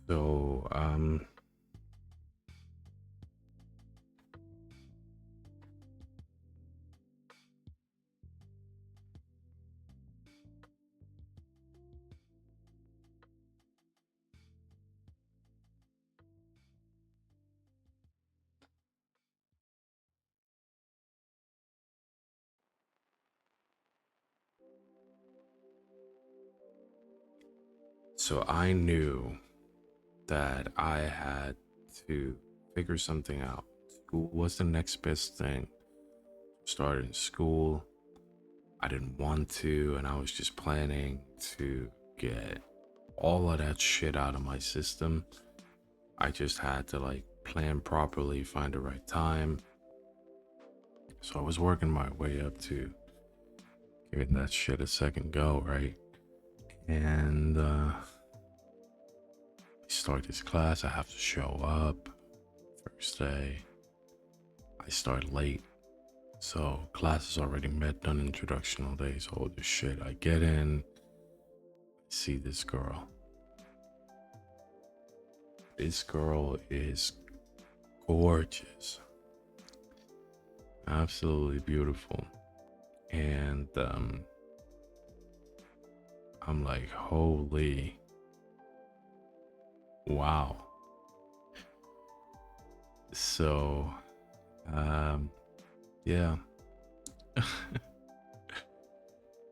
So so I knew that I had to figure something out. School was the next best thing. Started school. I didn't want to, and I was just planning to get all of that shit out of my system. I just had to like plan properly, find the right time. So I was working my way up to giving that shit a second go, right? And start this class, I have to show up. First day, I start late. So class is already met, done introductional days, all this shit. I get in, see this girl. This girl is gorgeous, absolutely beautiful. And I'm like, holy wow. So, um, yeah.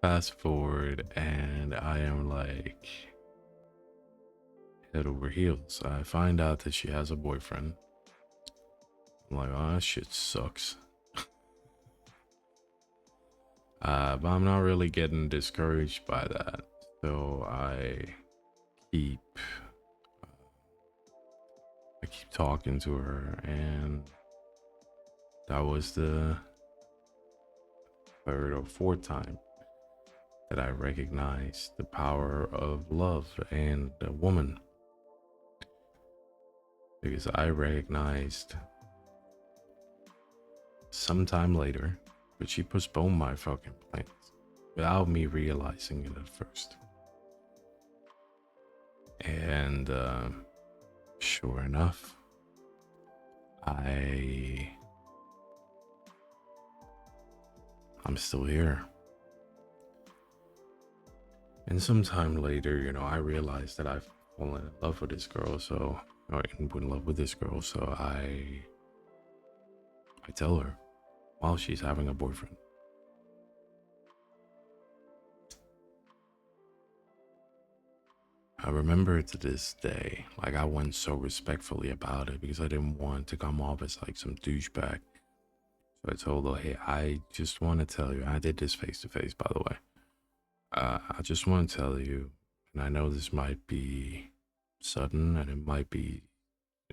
Fast forward, and I am like head over heels. I find out that she has a boyfriend. I'm like, oh, that shit sucks. But I'm not really getting discouraged by that. So keep I keep talking to her, and that was the third or fourth time that I recognized the power of love and a woman, because I recognized sometime later, but she postponed my fucking plans without me realizing it at first. And sure enough, I'm still here. And sometime later, I realized that I've fallen in love with this girl, or in love with this girl, so I tell her while she's having a boyfriend. I remember to this day, like I went so respectfully about it because I didn't want to come off as like some douchebag. So I told her, hey, I just want to tell you, I did this face to face, by the way. I just want to tell you, and I know this might be sudden and it might be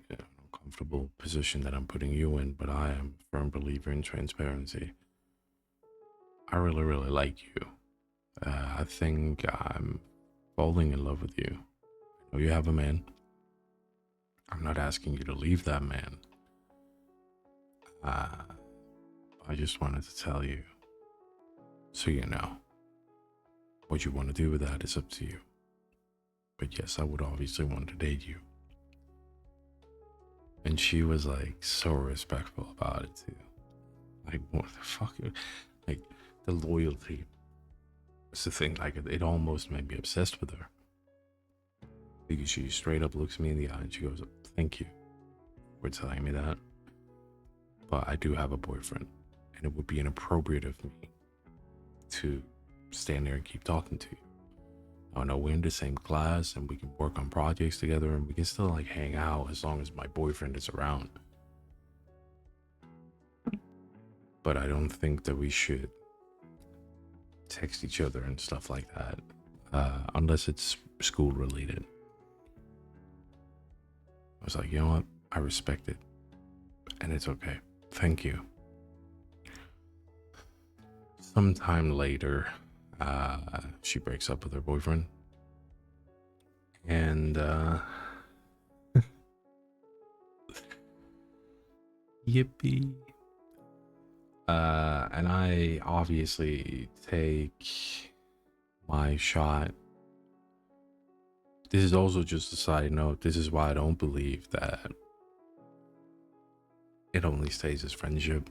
an uncomfortable position that I'm putting you in, but I am a firm believer in transparency. I really, really like you. I think I'm falling in love with you. I know you have a man. I'm not asking you to leave that man. I just wanted to tell you so you know. What you want to do with that is up to you. But yes, I would obviously want to date you. And she was like so respectful about it too. Like, what the fuck? Like, the loyalty was the thing. Like, it almost made me obsessed with her. Because she straight up looks me in the eye and she goes, thank you for telling me that. But I do have a boyfriend, and it would be inappropriate of me to stand there and keep talking to you. I know we're in the same class and we can work on projects together and we can still like hang out as long as my boyfriend is around. But I don't think that we should text each other and stuff like that, unless it's school related. I was like, you know what? I respect it. And it's okay. Thank you. Sometime later, she breaks up with her boyfriend. And yippee. And I obviously take my shot. This is also just a side note. This is why I don't believe that it only stays as friendship.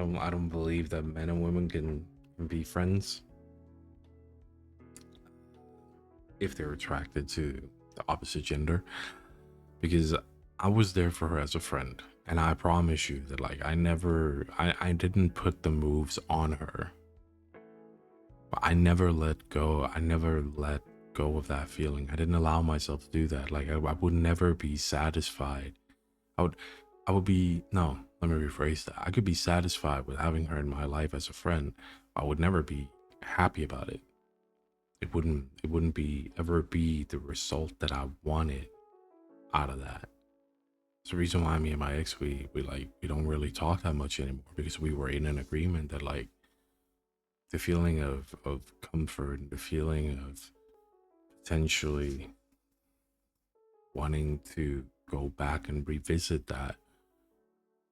I don't believe that men and women can be friends if they're attracted to the opposite gender, because I was there for her as a friend, and I promise you that like I didn't put the moves on her, but I never let go. I never let go of that feeling. I didn't allow myself to do that. Like I would never be satisfied. I would be, no, let me rephrase that. I could be satisfied with having her in my life as a friend. I would never be happy about it. It wouldn't be ever be the result that I wanted out of that. It's the reason why me and my ex, we don't really talk that much anymore, because we were in an agreement that like the feeling of comfort and the feeling of potentially wanting to go back and revisit that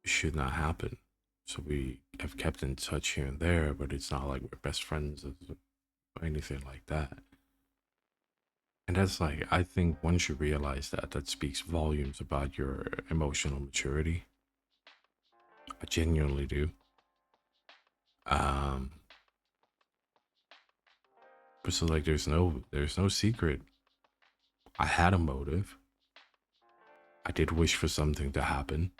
should not happen. So we have kept in touch here and there, but it's not like we're best friends or anything like that. And that's like, I think once you realize that, that speaks volumes about your emotional maturity. I genuinely do. Um, but so like, there's no secret. I had a motive. I did wish for something to happen,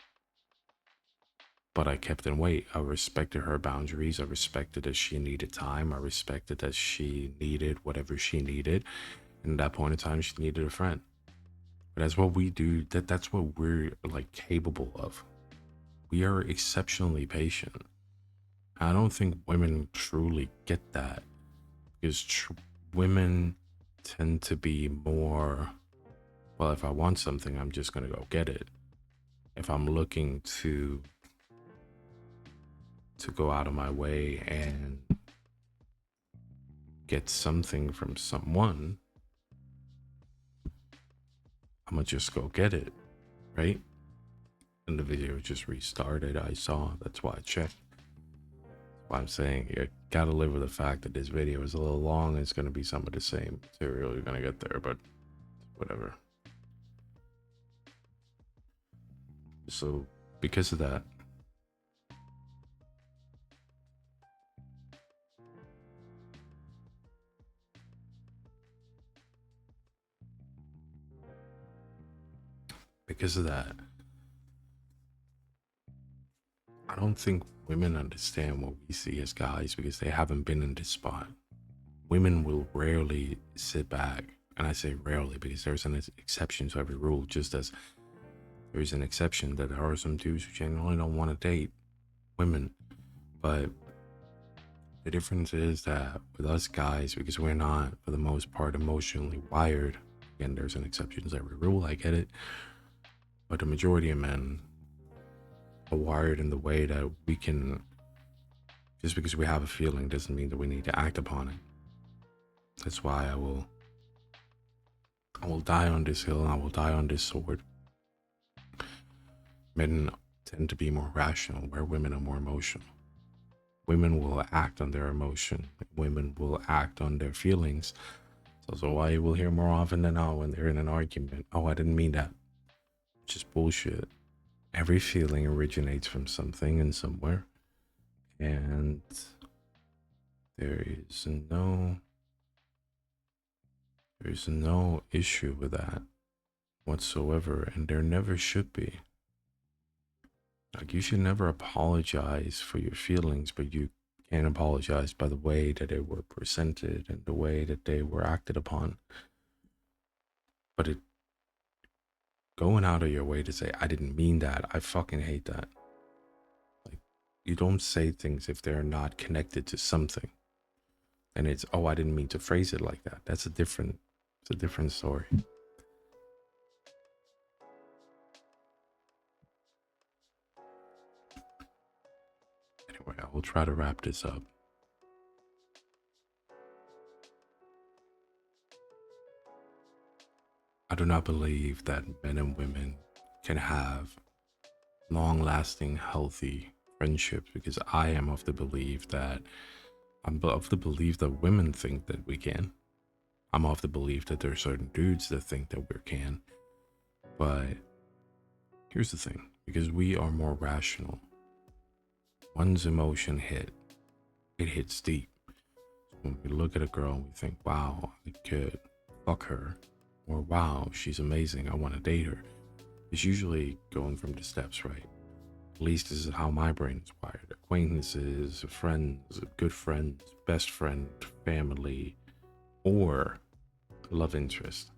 but I kept in wait. I respected her boundaries. I respected that she needed time. I respected that she needed whatever she needed. And at that point in time, she needed a friend. But that's what we do. That's what we're like capable of. We are exceptionally patient. I don't think women truly get that because women tend to be more, well, if I want something, I'm just going to go get it. If I'm looking to go out of my way and get something from someone, I'm gonna just go get it, right? And the video just restarted. I saw, that's why I checked. That's why I'm saying you gotta live with the fact that this video is a little long. It's gonna be some of the same material you're gonna get there, but whatever. So because of that, because of that, I don't think women understand what we see as guys because they haven't been in this spot. Women will rarely sit back, and I say rarely because there's an exception to every rule, just as there's an exception that there are some dudes who genuinely don't want to date women. But the difference is that with us guys, because we're not, for the most part, emotionally wired, again, there's an exception to every rule, I get it, but the majority of men are wired in the way that we can, just because we have a feeling doesn't mean that we need to act upon it. That's why I will die on this hill and I will die on this sword. Men tend to be more rational, where women are more emotional. Women will act on their emotion. Women will act on their feelings. It's also why you will hear more often than not when they're in an argument, oh, I didn't mean that. Which is bullshit. Every feeling originates from something and somewhere. And there is no issue with that whatsoever. And there never should be. Like, you should never apologize for your feelings, but you can apologize by the way that they were presented and the way that they were acted upon. But going out of your way to say, I didn't mean that, I fucking hate that. Like, you don't say things if they're not connected to something. And it's, oh, I didn't mean to phrase it like that. It's a different story. Anyway, I will try to wrap this up. I do not believe that men and women can have long-lasting, healthy friendships because I am of the belief that women think that we can. I'm of the belief that there are certain dudes that think that we can. But here's the thing, because we are more rational, one's emotion it hits deep. So when we look at a girl and we think, wow, I could fuck her, or wow, she's amazing, I want to date her, it's usually going from the steps, right? At least this is how my brain is wired. Acquaintances, friends, good friends, best friend, family, or love interest.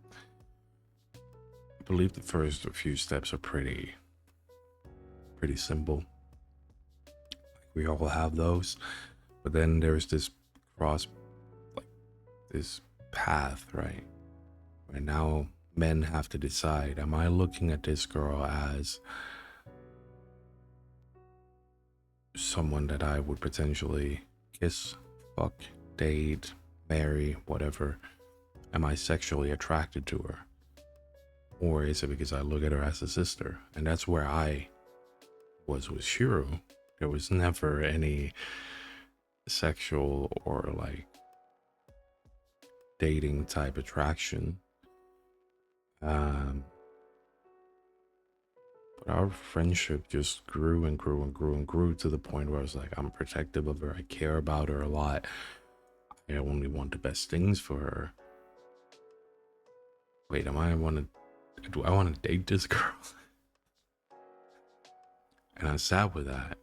I believe the first few steps are pretty simple. We all have those, but then there's this this path, right? Where now men have to decide, am I looking at this girl as someone that I would potentially kiss, fuck, date, marry, whatever? Am I sexually attracted to her? Or is it because I look at her as a sister? And that's where I was with Shiro. There was never any sexual or like dating type attraction. Um, but our friendship just grew and grew and grew and grew to the point where I was like, I'm protective of her. I care about her a lot. I only want the best things for her. Wait, do I want to date this girl? And I sat with that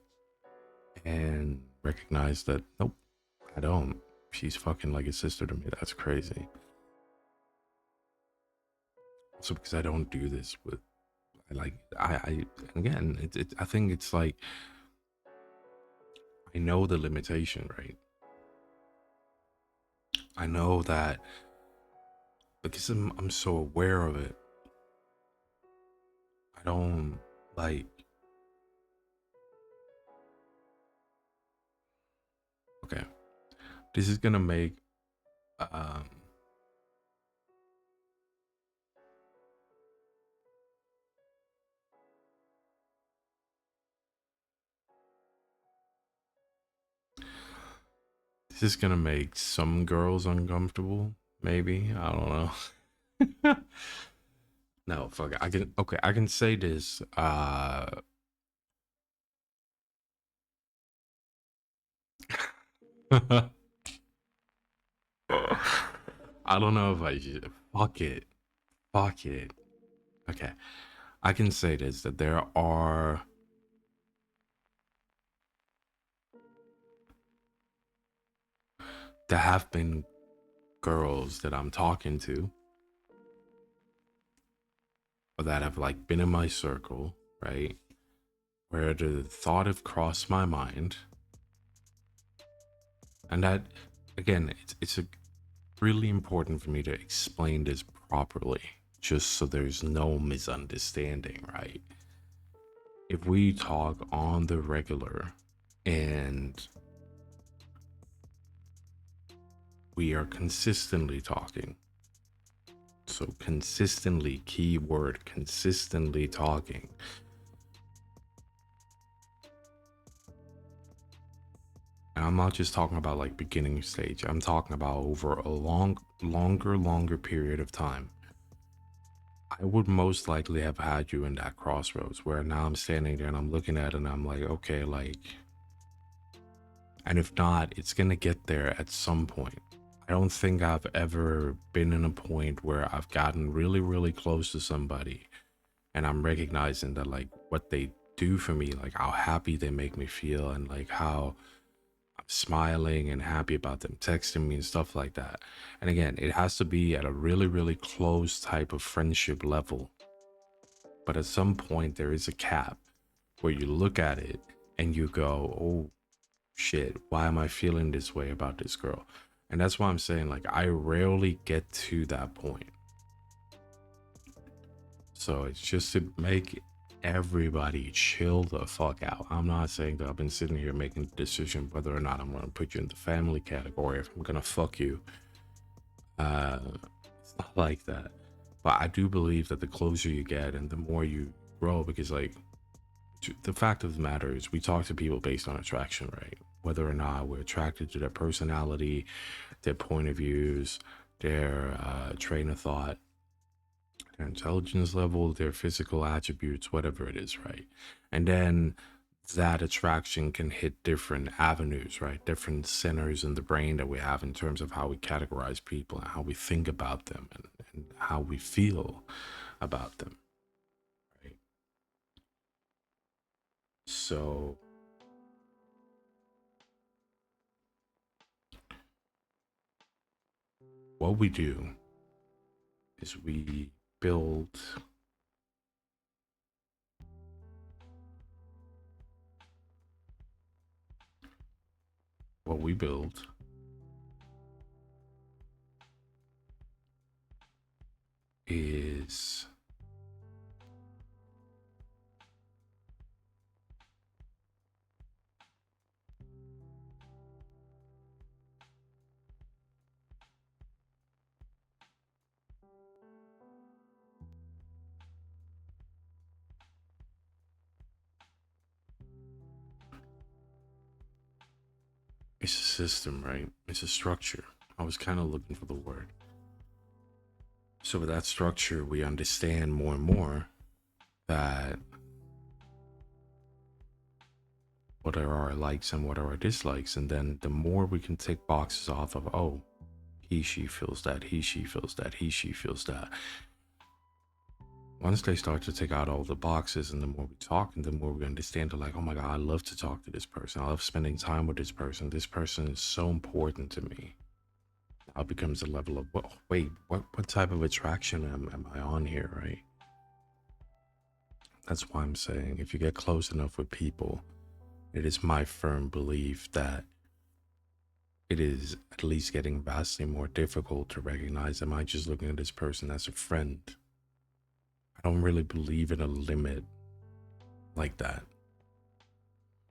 and recognized that, nope, I don't. She's fucking like a sister to me. That's crazy. Also, because I don't do this with, I again, I think it's like, I know the limitation, right? I know that because I'm so aware of it, I don't like, okay, this is gonna make, um, this is gonna make some girls uncomfortable, maybe. I don't know. No, fuck it. I can say this. I don't know if I should. Fuck it. Fuck it. Okay. I can say this that there have been girls that I'm talking to or that have like been in my circle, right? Where the thought have crossed my mind. And that again, it's a really important for me to explain this properly, just so there's no misunderstanding, right? If we talk on the regular and we are consistently talking, so consistently, keyword, consistently talking, and I'm not just talking about like beginning stage, I'm talking about over a longer period of time. I would most likely have had you in that crossroads where now I'm standing there and I'm looking at it and I'm like, okay, like, and if not, it's gonna get there at some point. I don't think I've ever been in a point where I've gotten really, really close to somebody and I'm recognizing that like what they do for me, like how happy they make me feel and like how I'm smiling and happy about them texting me and stuff like that. And again, it has to be at a really, really close type of friendship level. But at some point, there is a cap where you look at it and you go, oh shit, why am I feeling this way about this girl? And that's why I'm saying, like, I rarely get to that point. So it's just to make everybody chill the fuck out. I'm not saying that I've been sitting here making a decision whether or not I'm gonna put you in the family category, if I'm gonna fuck you. It's not like that. But I do believe that the closer you get and the more you grow, because like the fact of the matter is we talk to people based on attraction, right? Whether or not we're attracted to their personality, their point of views, their train of thought, their intelligence level, their physical attributes, whatever it is, right? And then that attraction can hit different avenues, right? Different centers in the brain that we have in terms of how we categorize people and how we think about them and how we feel about them, right? So what we do is we build what we build is it's a system, right? It's a structure. I was kind of looking for the word. So with that structure, we understand more and more that what are our likes and what are our dislikes. And then the more we can tick boxes off of, oh, he, she feels that, he, she feels that, he, she feels that. Once they start to take out all the boxes and the more we talk and the more we understand, they're like, oh my God, I love to talk to this person. I love spending time with this person. This person is so important to me. Now it becomes a level of, well, wait, what type of attraction am I on here, right? That's why I'm saying if you get close enough with people, it is my firm belief that it is at least getting vastly more difficult to recognize, am I just looking at this person as a friend? I don't really believe in a limit like that.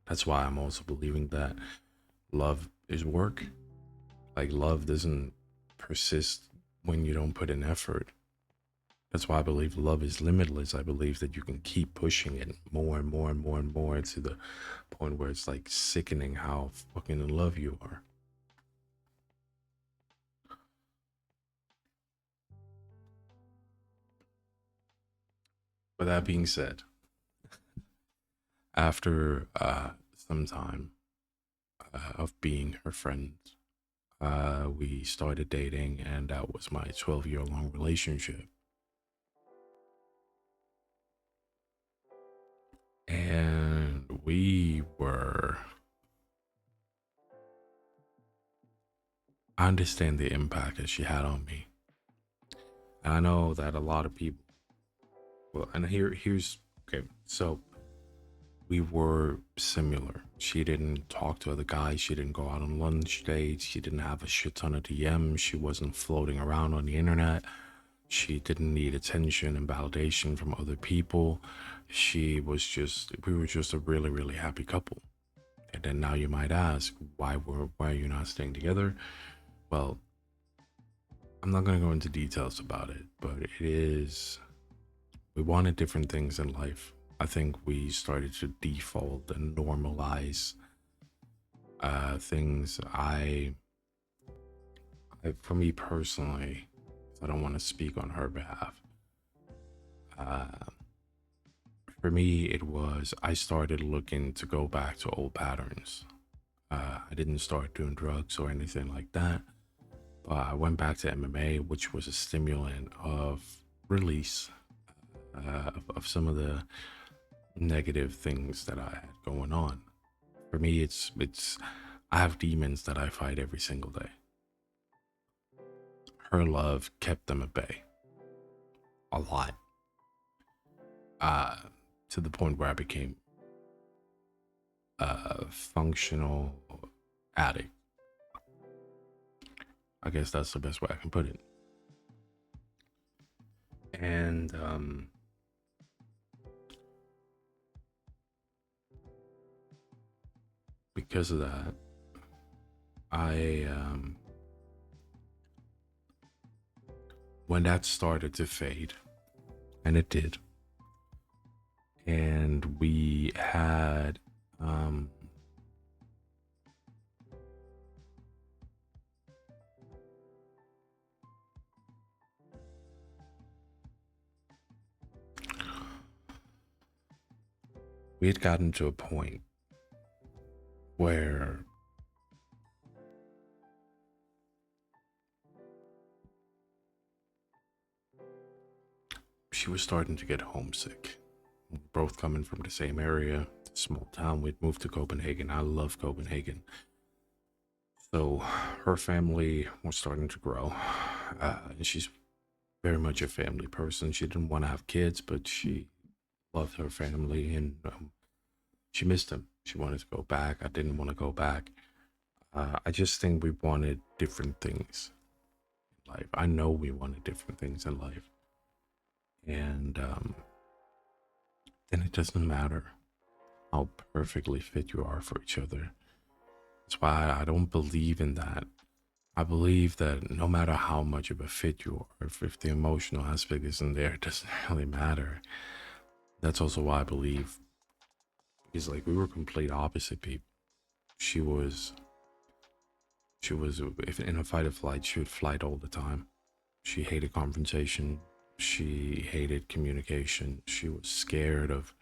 That's why I'm also believing that love is work. Like, love doesn't persist when you don't put in effort. That's why I believe love is limitless. I believe that you can keep pushing it more and more and more and more to the point where it's like sickening how fucking in love you are. But that being said, after some time of being her friend, we started dating, and that was my 12-year-long relationship. And I understand the impact that she had on me. And I know that a lot of people, well, and here's, okay, so we were similar. She didn't talk to other guys. She didn't go out on lunch dates. She didn't have a shit ton of DMs. She wasn't floating around on the internet. She didn't need attention and validation from other people. We were just a really, really happy couple. And then now you might ask, why are you not staying together? Well, I'm not going to go into details about it, but we wanted different things in life. I think we started to default and normalize things. For me personally, I don't want to speak on her behalf. Uh, for me, it was I started looking to go back to old patterns. I didn't start doing drugs or anything like that, but I went back to MMA, which was a stimulant of release of some of the negative things that I had going on. For me, it's I have demons that I fight every single day. Her love kept them at bay a lot, uh, to the point where I became a functional addict. I guess that's the best way I can put it. And because of that, I when that started to fade, and it did, and we had we had gotten to a point where she was starting to get homesick. We're both coming from the same area, small town. We'd moved to Copenhagen. I love Copenhagen. So her family was starting to grow. And she's very much a family person. She didn't want to have kids, but she loved her family, and she missed them. She wanted to go back. I didn't want to go back. I just think we wanted different things in life. I know we wanted different things in life. And then it doesn't matter how perfectly fit you are for each other. That's why I don't believe in that. I believe that no matter how much of a fit you are, if the emotional aspect isn't there, it doesn't really matter. That's also why I believe, because like we were complete opposite people. She was, if in a fight or flight, she would fight all the time. She hated confrontation. She hated communication. She was scared of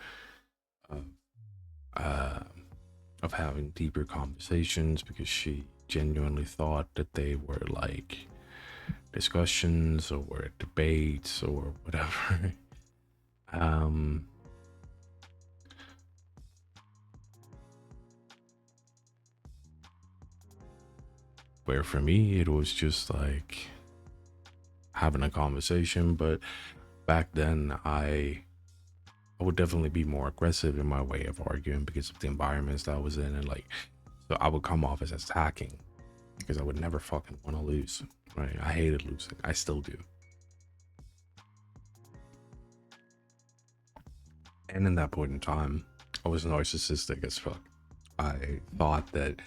uh, of having deeper conversations because she genuinely thought that they were like discussions or debates or whatever. um, where for me, it was just like having a conversation. But back then, I would definitely be more aggressive in my way of arguing because of the environments that I was in, and like, so I would come off as attacking because I would never fucking want to lose. Right? I hated losing. I still do. And in that point in time, I was narcissistic as fuck. I thought that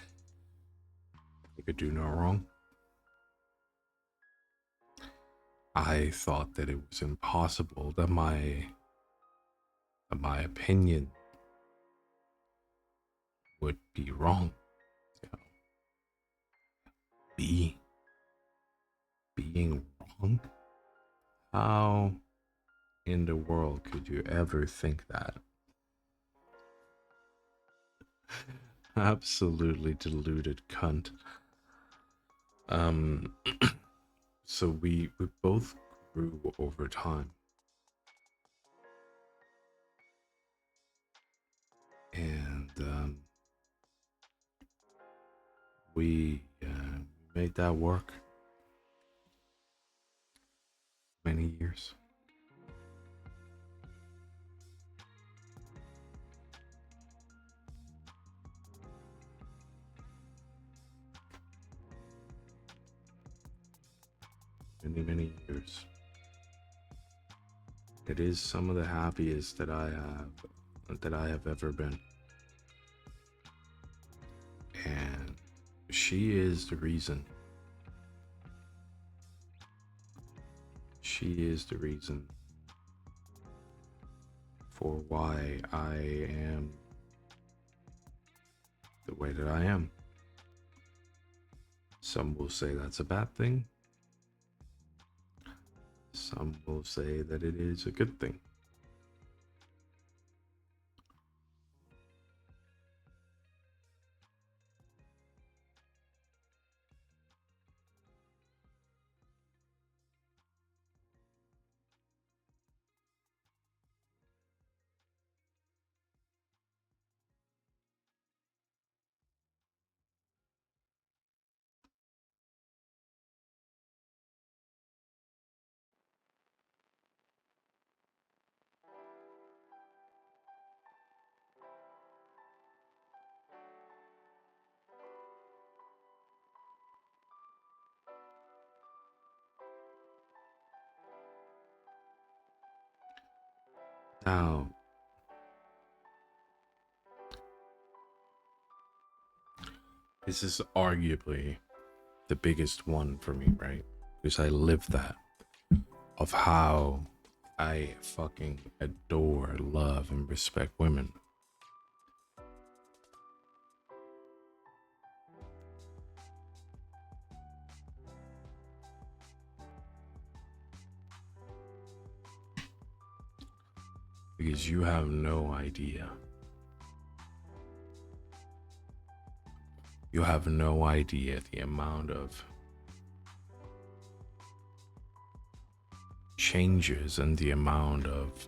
I could do no wrong. I thought that it was impossible that my opinion would be wrong. You know, be being wrong. How in the world could you ever think that? Absolutely deluded cunt. Um, so we both grew over time, and we made that work many years. Many years. It is some of the happiest that I have ever been. And she is the reason. She is the reason for why I am the way that I am. Some will say that's a bad thing. Some will say that it is a good thing. Now, this is arguably the biggest one for me, right? Because I live that of how I fucking adore, love, and respect women. Because you have no idea. You have no idea the amount of changes and the amount of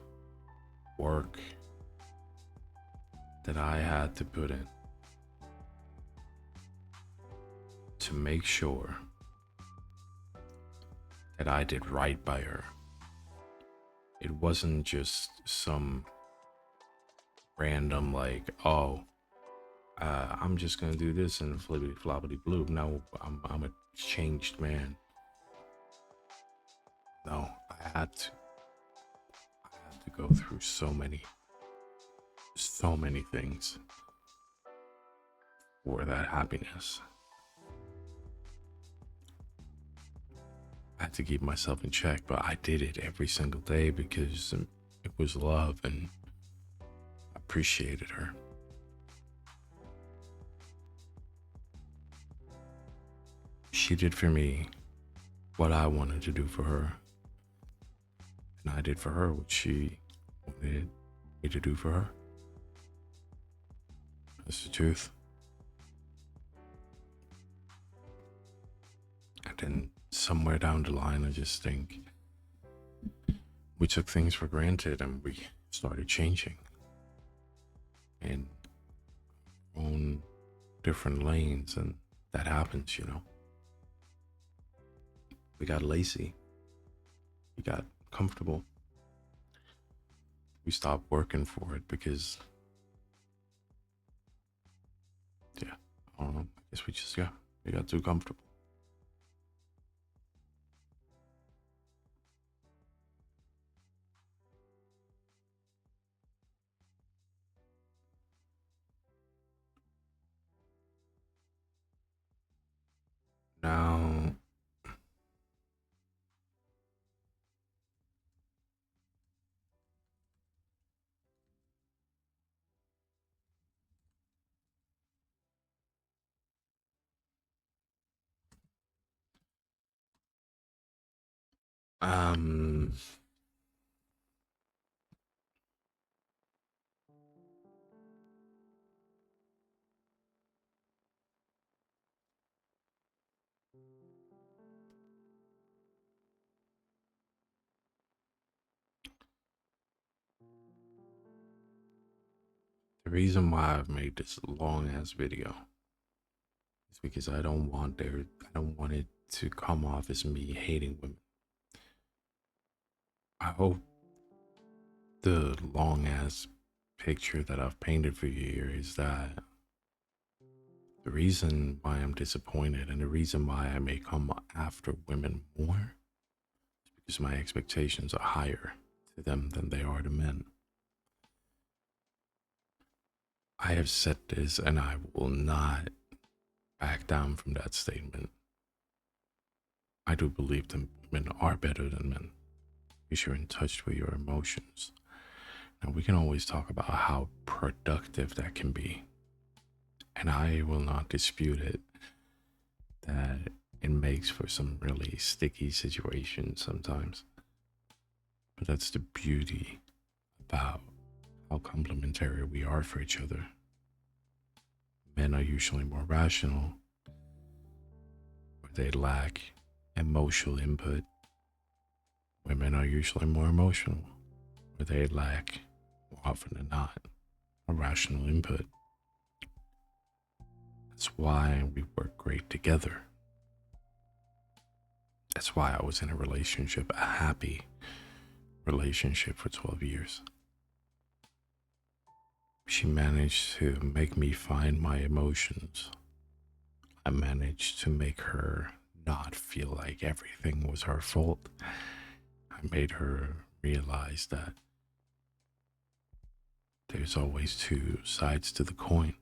work that I had to put in to make sure that I did right by her. It wasn't just some random, like, oh, I'm just gonna do this and flippity floppity bloop. No, I'm a changed man. No, I had to go through so many things for that happiness. I had to keep myself in check, but I did it every single day because it was love and I appreciated her. She did for me what I wanted to do for her, and I did for her what she wanted me to do for her. That's the truth. And then somewhere down the line, I just think we took things for granted and we started changing in our own different lanes, and that happens, you know. We got lazy, we got comfortable, we stopped working for it because, yeah, I don't know. I guess we got too comfortable. Now, um, the reason why I've made this long ass video is because I don't want it to come off as me hating women. I hope the long ass picture that I've painted for you here is that the reason why I'm disappointed and the reason why I may come after women more is because my expectations are higher to them than they are to men. I have said this and I will not back down from that statement. I do believe that women are better than men because you're in touch with your emotions. Now, we can always talk about how productive that can be. And I will not dispute it that it makes for some really sticky situations sometimes. But that's the beauty about how complementary we are for each other. Men are usually more rational, or they lack emotional input. Women are usually more emotional, or they lack, more often than not, a rational input. That's why we work great together. That's why I was in a relationship, a happy relationship for 12 years. She managed to make me find my emotions. I managed to make her not feel like everything was her fault. I made her realize that there's always two sides to the coin.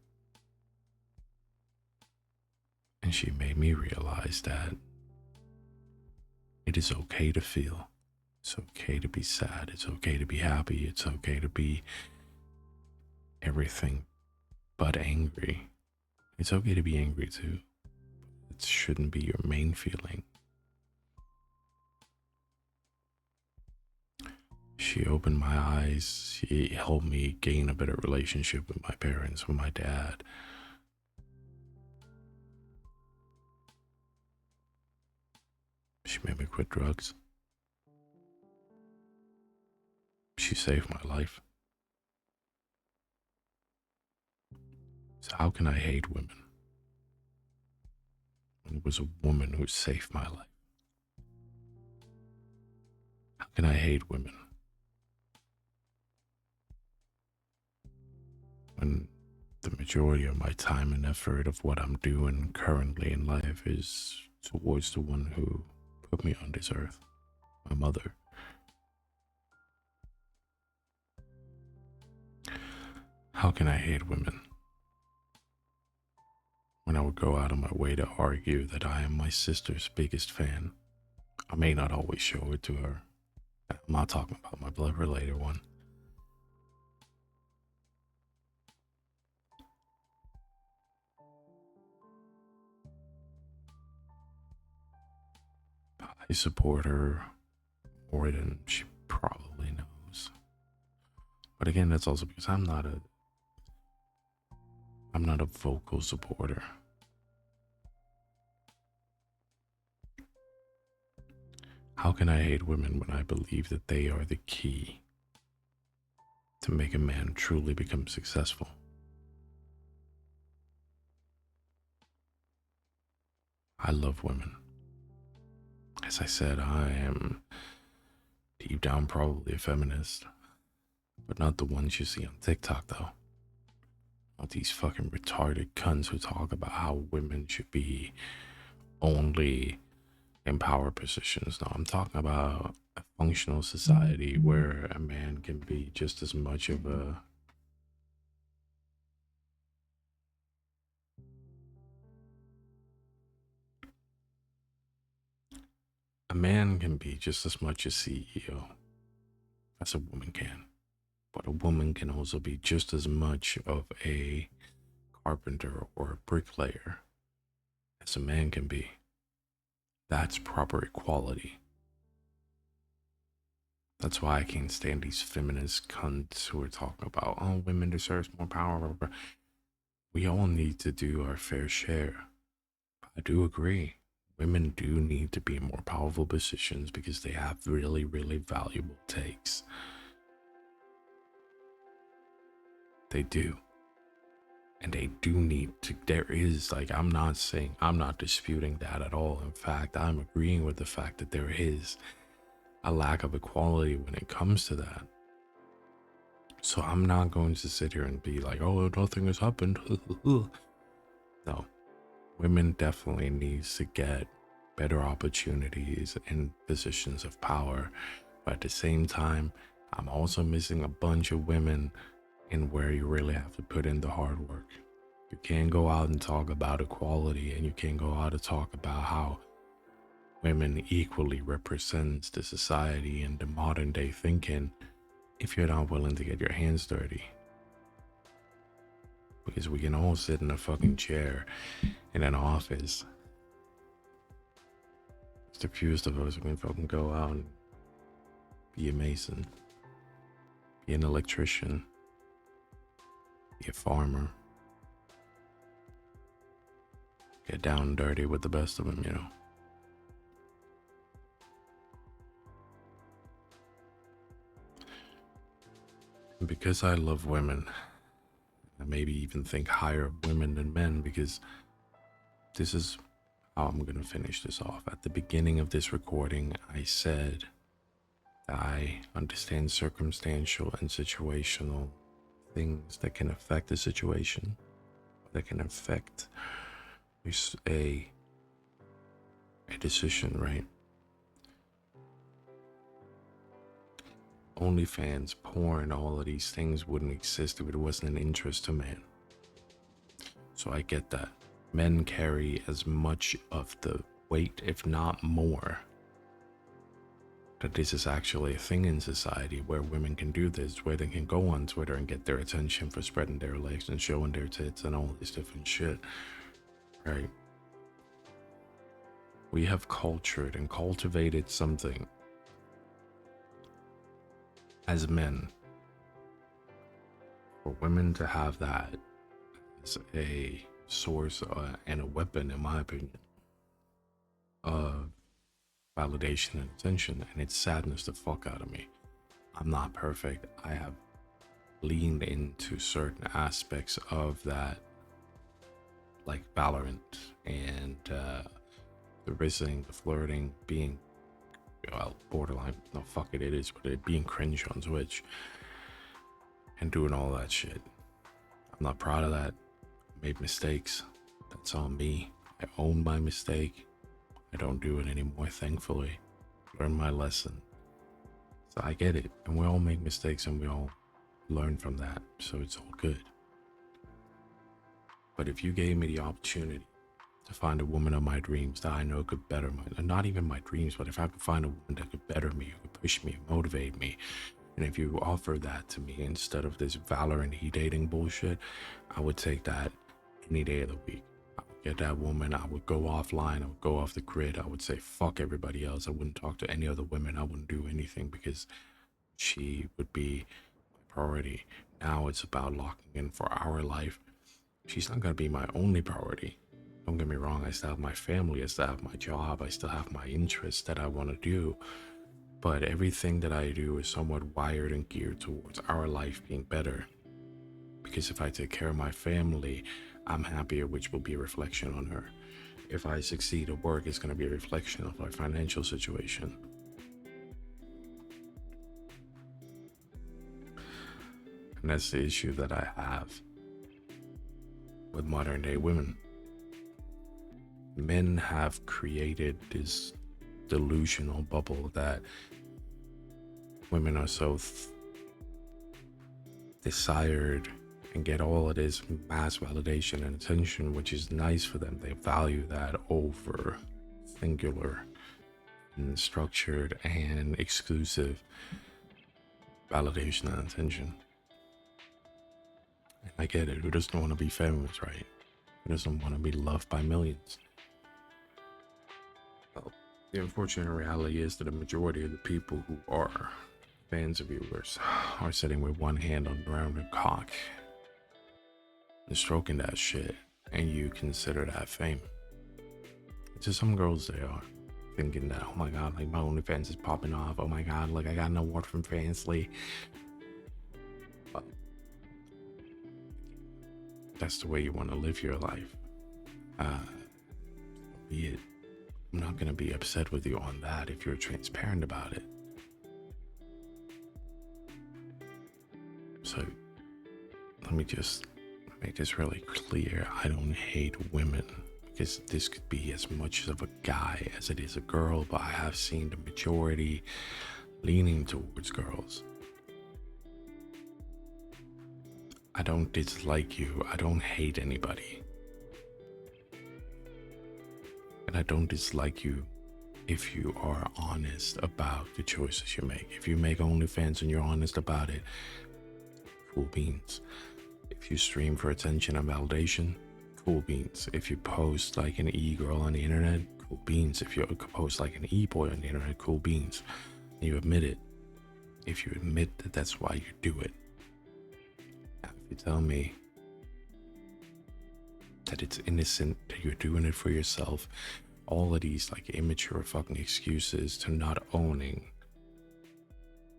And she made me realize that it is okay to feel. It's okay to be sad. It's okay to be happy. It's okay to be everything but angry. It's okay to be angry too. It shouldn't be your main feeling. She opened my eyes. She helped me gain a better relationship with my parents, with my dad. She made me quit drugs. She saved my life. So how can I hate women when it was a woman who saved my life? How can I hate women when the majority of my time and effort of what I'm doing currently in life is towards the one who put me on this earth, my mother? How can I hate women when I would go out of my way to argue that I am my sister's biggest fan? I may not always show it to her. I'm not talking about my blood related one. I I support her more than she probably knows. But again, that's also because I'm not a vocal supporter. How can I hate women when I believe that they are the key to make a man truly become successful? I love women. As I said, I am deep down probably a feminist, but not the ones you see on TikTok though. Not these fucking retarded cunts who talk about how women should be only in power positions. No, I'm talking about a functional society where a man can be just as much of a man can be just as much a CEO as a woman can. But a woman can also be just as much of a carpenter or a bricklayer as a man can be. That's proper equality. That's why I can't stand these feminist cunts who are talking about, oh, women deserve more power. We all need to do our fair share. I do agree. Women do need to be in more powerful positions because they have really, really valuable takes. They do. And they do need to, there is, like, I'm not disputing that at all. In fact, I'm agreeing with the fact that there is a lack of equality when it comes to that. So I'm not going to sit here and be like, oh, nothing has happened. No, women definitely needs to get better opportunities in positions of power. But at the same time, I'm also missing a bunch of women in where you really have to put in the hard work. You can't go out and talk about equality, and you can't go out and talk about how women equally represents the society and the modern day thinking if you're not willing to get your hands dirty. Because we can all sit in a fucking chair in an office. It's the fewest of us who can fucking go out and be a mason, be an electrician, be a farmer, get down and dirty with the best of them, you know. And because I love women, I maybe even think higher of women than men, because this is how I'm going to finish this off. At the beginning of this recording, I said that I understand circumstantial and situational things that can affect the situation, that can affect a decision, right? OnlyFans, porn, all of these things wouldn't exist if it wasn't an interest to man. So I get that. Men carry as much of the weight, if not more, that this is actually a thing in society where women can do this, where they can go on Twitter and get their attention for spreading their legs and showing their tits and all this different shit, right? We have cultured and cultivated something as men for women to have that as a source and a weapon, in my opinion, of validation and attention, and it saddens the fuck out of me. I'm not perfect. I have leaned into certain aspects of that, like Valorant and the rizzing, the flirting, being borderline, no, fuck it, it is, but it being cringe on Twitch and doing all that shit. I'm not proud of that. I made mistakes. That's on me. I own my mistake. I don't do it anymore, thankfully. Learned my lesson. So I get it. And we all make mistakes and we all learn from that. So it's all good. But if you gave me the opportunity to find a woman of my dreams that I know could better my, not even my dreams, but if I could find a woman that could better me, who could push me, motivate me, and if you offer that to me instead of this Valorant dating bullshit, I would take that any day of the week. I would get that woman, I would go offline, I would go off the grid, I would say fuck everybody else. I wouldn't talk to any other women, I wouldn't do anything because she would be my priority. Now it's about locking in for our life. She's not going to be my only priority. Don't get me wrong, I still have my family, I still have my job, I still have my interests that I want to do. But everything that I do is somewhat wired and geared towards our life being better. Because if I take care of my family, I'm happier, which will be a reflection on her. If I succeed at work, it's going to be a reflection of my financial situation. And that's the issue that I have with modern day women. Men have created this delusional bubble that women are so desired and get all of this mass validation and attention, which is nice for them. They value that over singular and structured and exclusive validation and attention. And I get it. Who doesn't want to be famous, right? Who doesn't want to be loved by millions? Well, the unfortunate reality is that the majority of the people who are fans of yours are sitting with one hand on around their cock and stroking that shit, and you consider that fame. To some girls, they are thinking that, oh my god, like my OnlyFans is popping off. Oh my god, like I got an award from Fansly. But that's the way you want to live your life. Be it. I'm not gonna be upset with you on that if you're transparent about it. So let me just make this really clear. I don't hate women, because this could be as much of a guy as it is a girl, but I have seen the majority leaning towards girls. I don't dislike you. I don't hate anybody. And I don't dislike you if you are honest about the choices you make. If you make OnlyFans and you're honest about it, cool beans. If you stream for attention and validation, cool beans. If you post like an e-girl on the internet, cool beans. If you post like an e-boy on the internet, cool beans. And you admit it. If you admit that that's why you do it. Now, if you tell me that it's innocent, that you're doing it for yourself, all of these like immature fucking excuses to not owning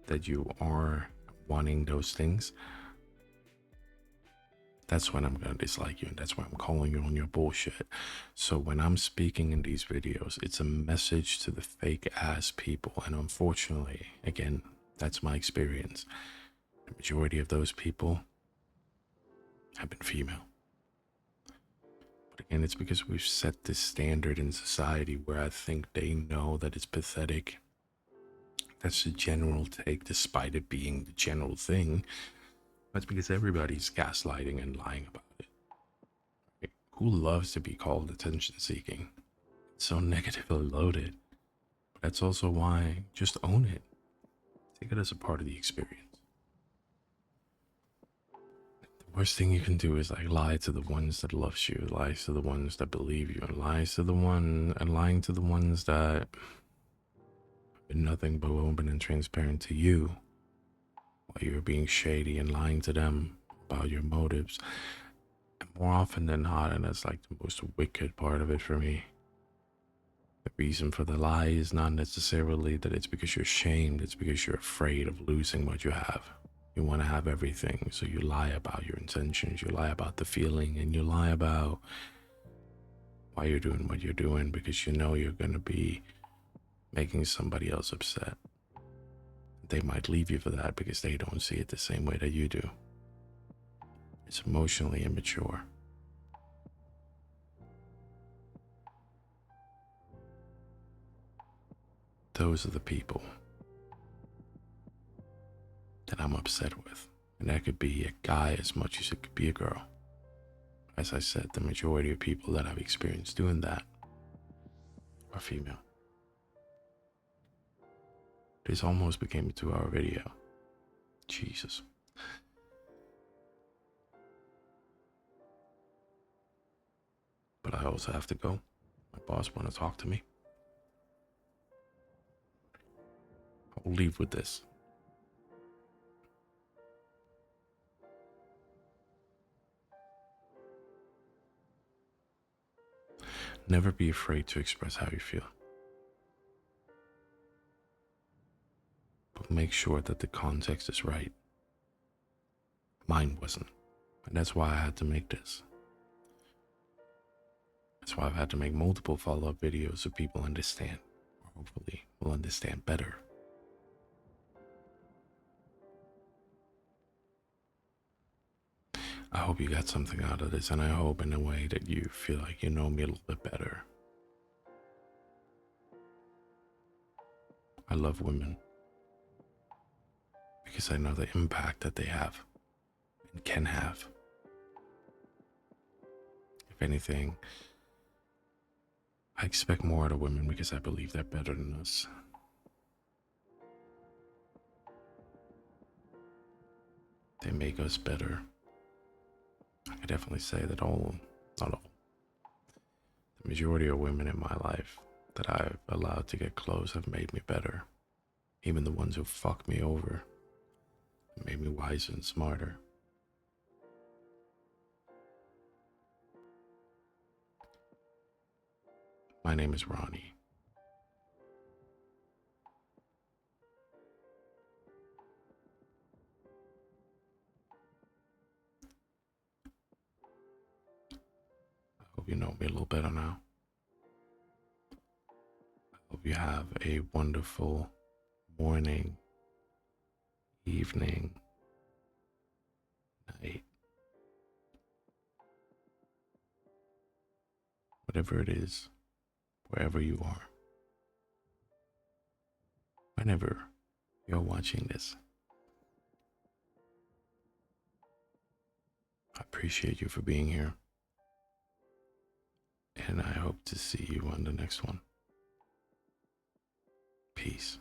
that you are wanting those things, that's when I'm gonna dislike you, and that's why I'm calling you on your bullshit. So when I'm speaking in these videos, it's a message to the fake ass people, and unfortunately, again, that's my experience. The majority of those people have been female. But again, it's because we've set this standard in society where I think they know that it's pathetic. That's the general take, despite it being the general thing. That's because everybody's gaslighting and lying about it. Like, who loves to be called attention seeking? It's so negatively loaded. But that's also why just own it. Take it as a part of the experience. The worst thing you can do is like lie to the ones that loves you, lie to the ones that believe you, and lying to the ones that have been nothing but open and transparent to you. While you're being shady and lying to them about your motives. And more often than not, and that's like the most wicked part of it for me, the reason for the lie is not necessarily that it's because you're ashamed, it's because you're afraid of losing what you have. You want to have everything, so you lie about your intentions, you lie about the feeling, and you lie about why you're doing what you're doing, because you know you're going to be making somebody else upset. They might leave you for that because they don't see it the same way that you do. It's emotionally immature. Those are the people that I'm upset with. And that could be a guy as much as it could be a girl. As I said, the majority of people that I've experienced doing that are female. This almost became a 2-hour video. Jesus. but I also have to go. My boss want to talk to me. I'll leave with this. Never be afraid to express how you feel. But make sure that the context is right. Mine wasn't. And that's why I had to make this. That's why I've had to make multiple follow-up videos so people understand, or hopefully will understand better. I hope you got something out of this, and I hope in a way that you feel like you know me a little bit better. I love women because I know the impact that they have and can have. If anything, I expect more out of women because I believe they're better than us. They make us better. I could definitely say that not all, the majority of women in my life that I've allowed to get close have made me better. Even the ones who fucked me over made me wiser and smarter. My name is Ronnie. I hope you know me a little better now. I hope you have a wonderful morning, evening, night, whatever it is, wherever you are, whenever you're watching this. I appreciate you for being here, and I hope to see you on the next one. Peace.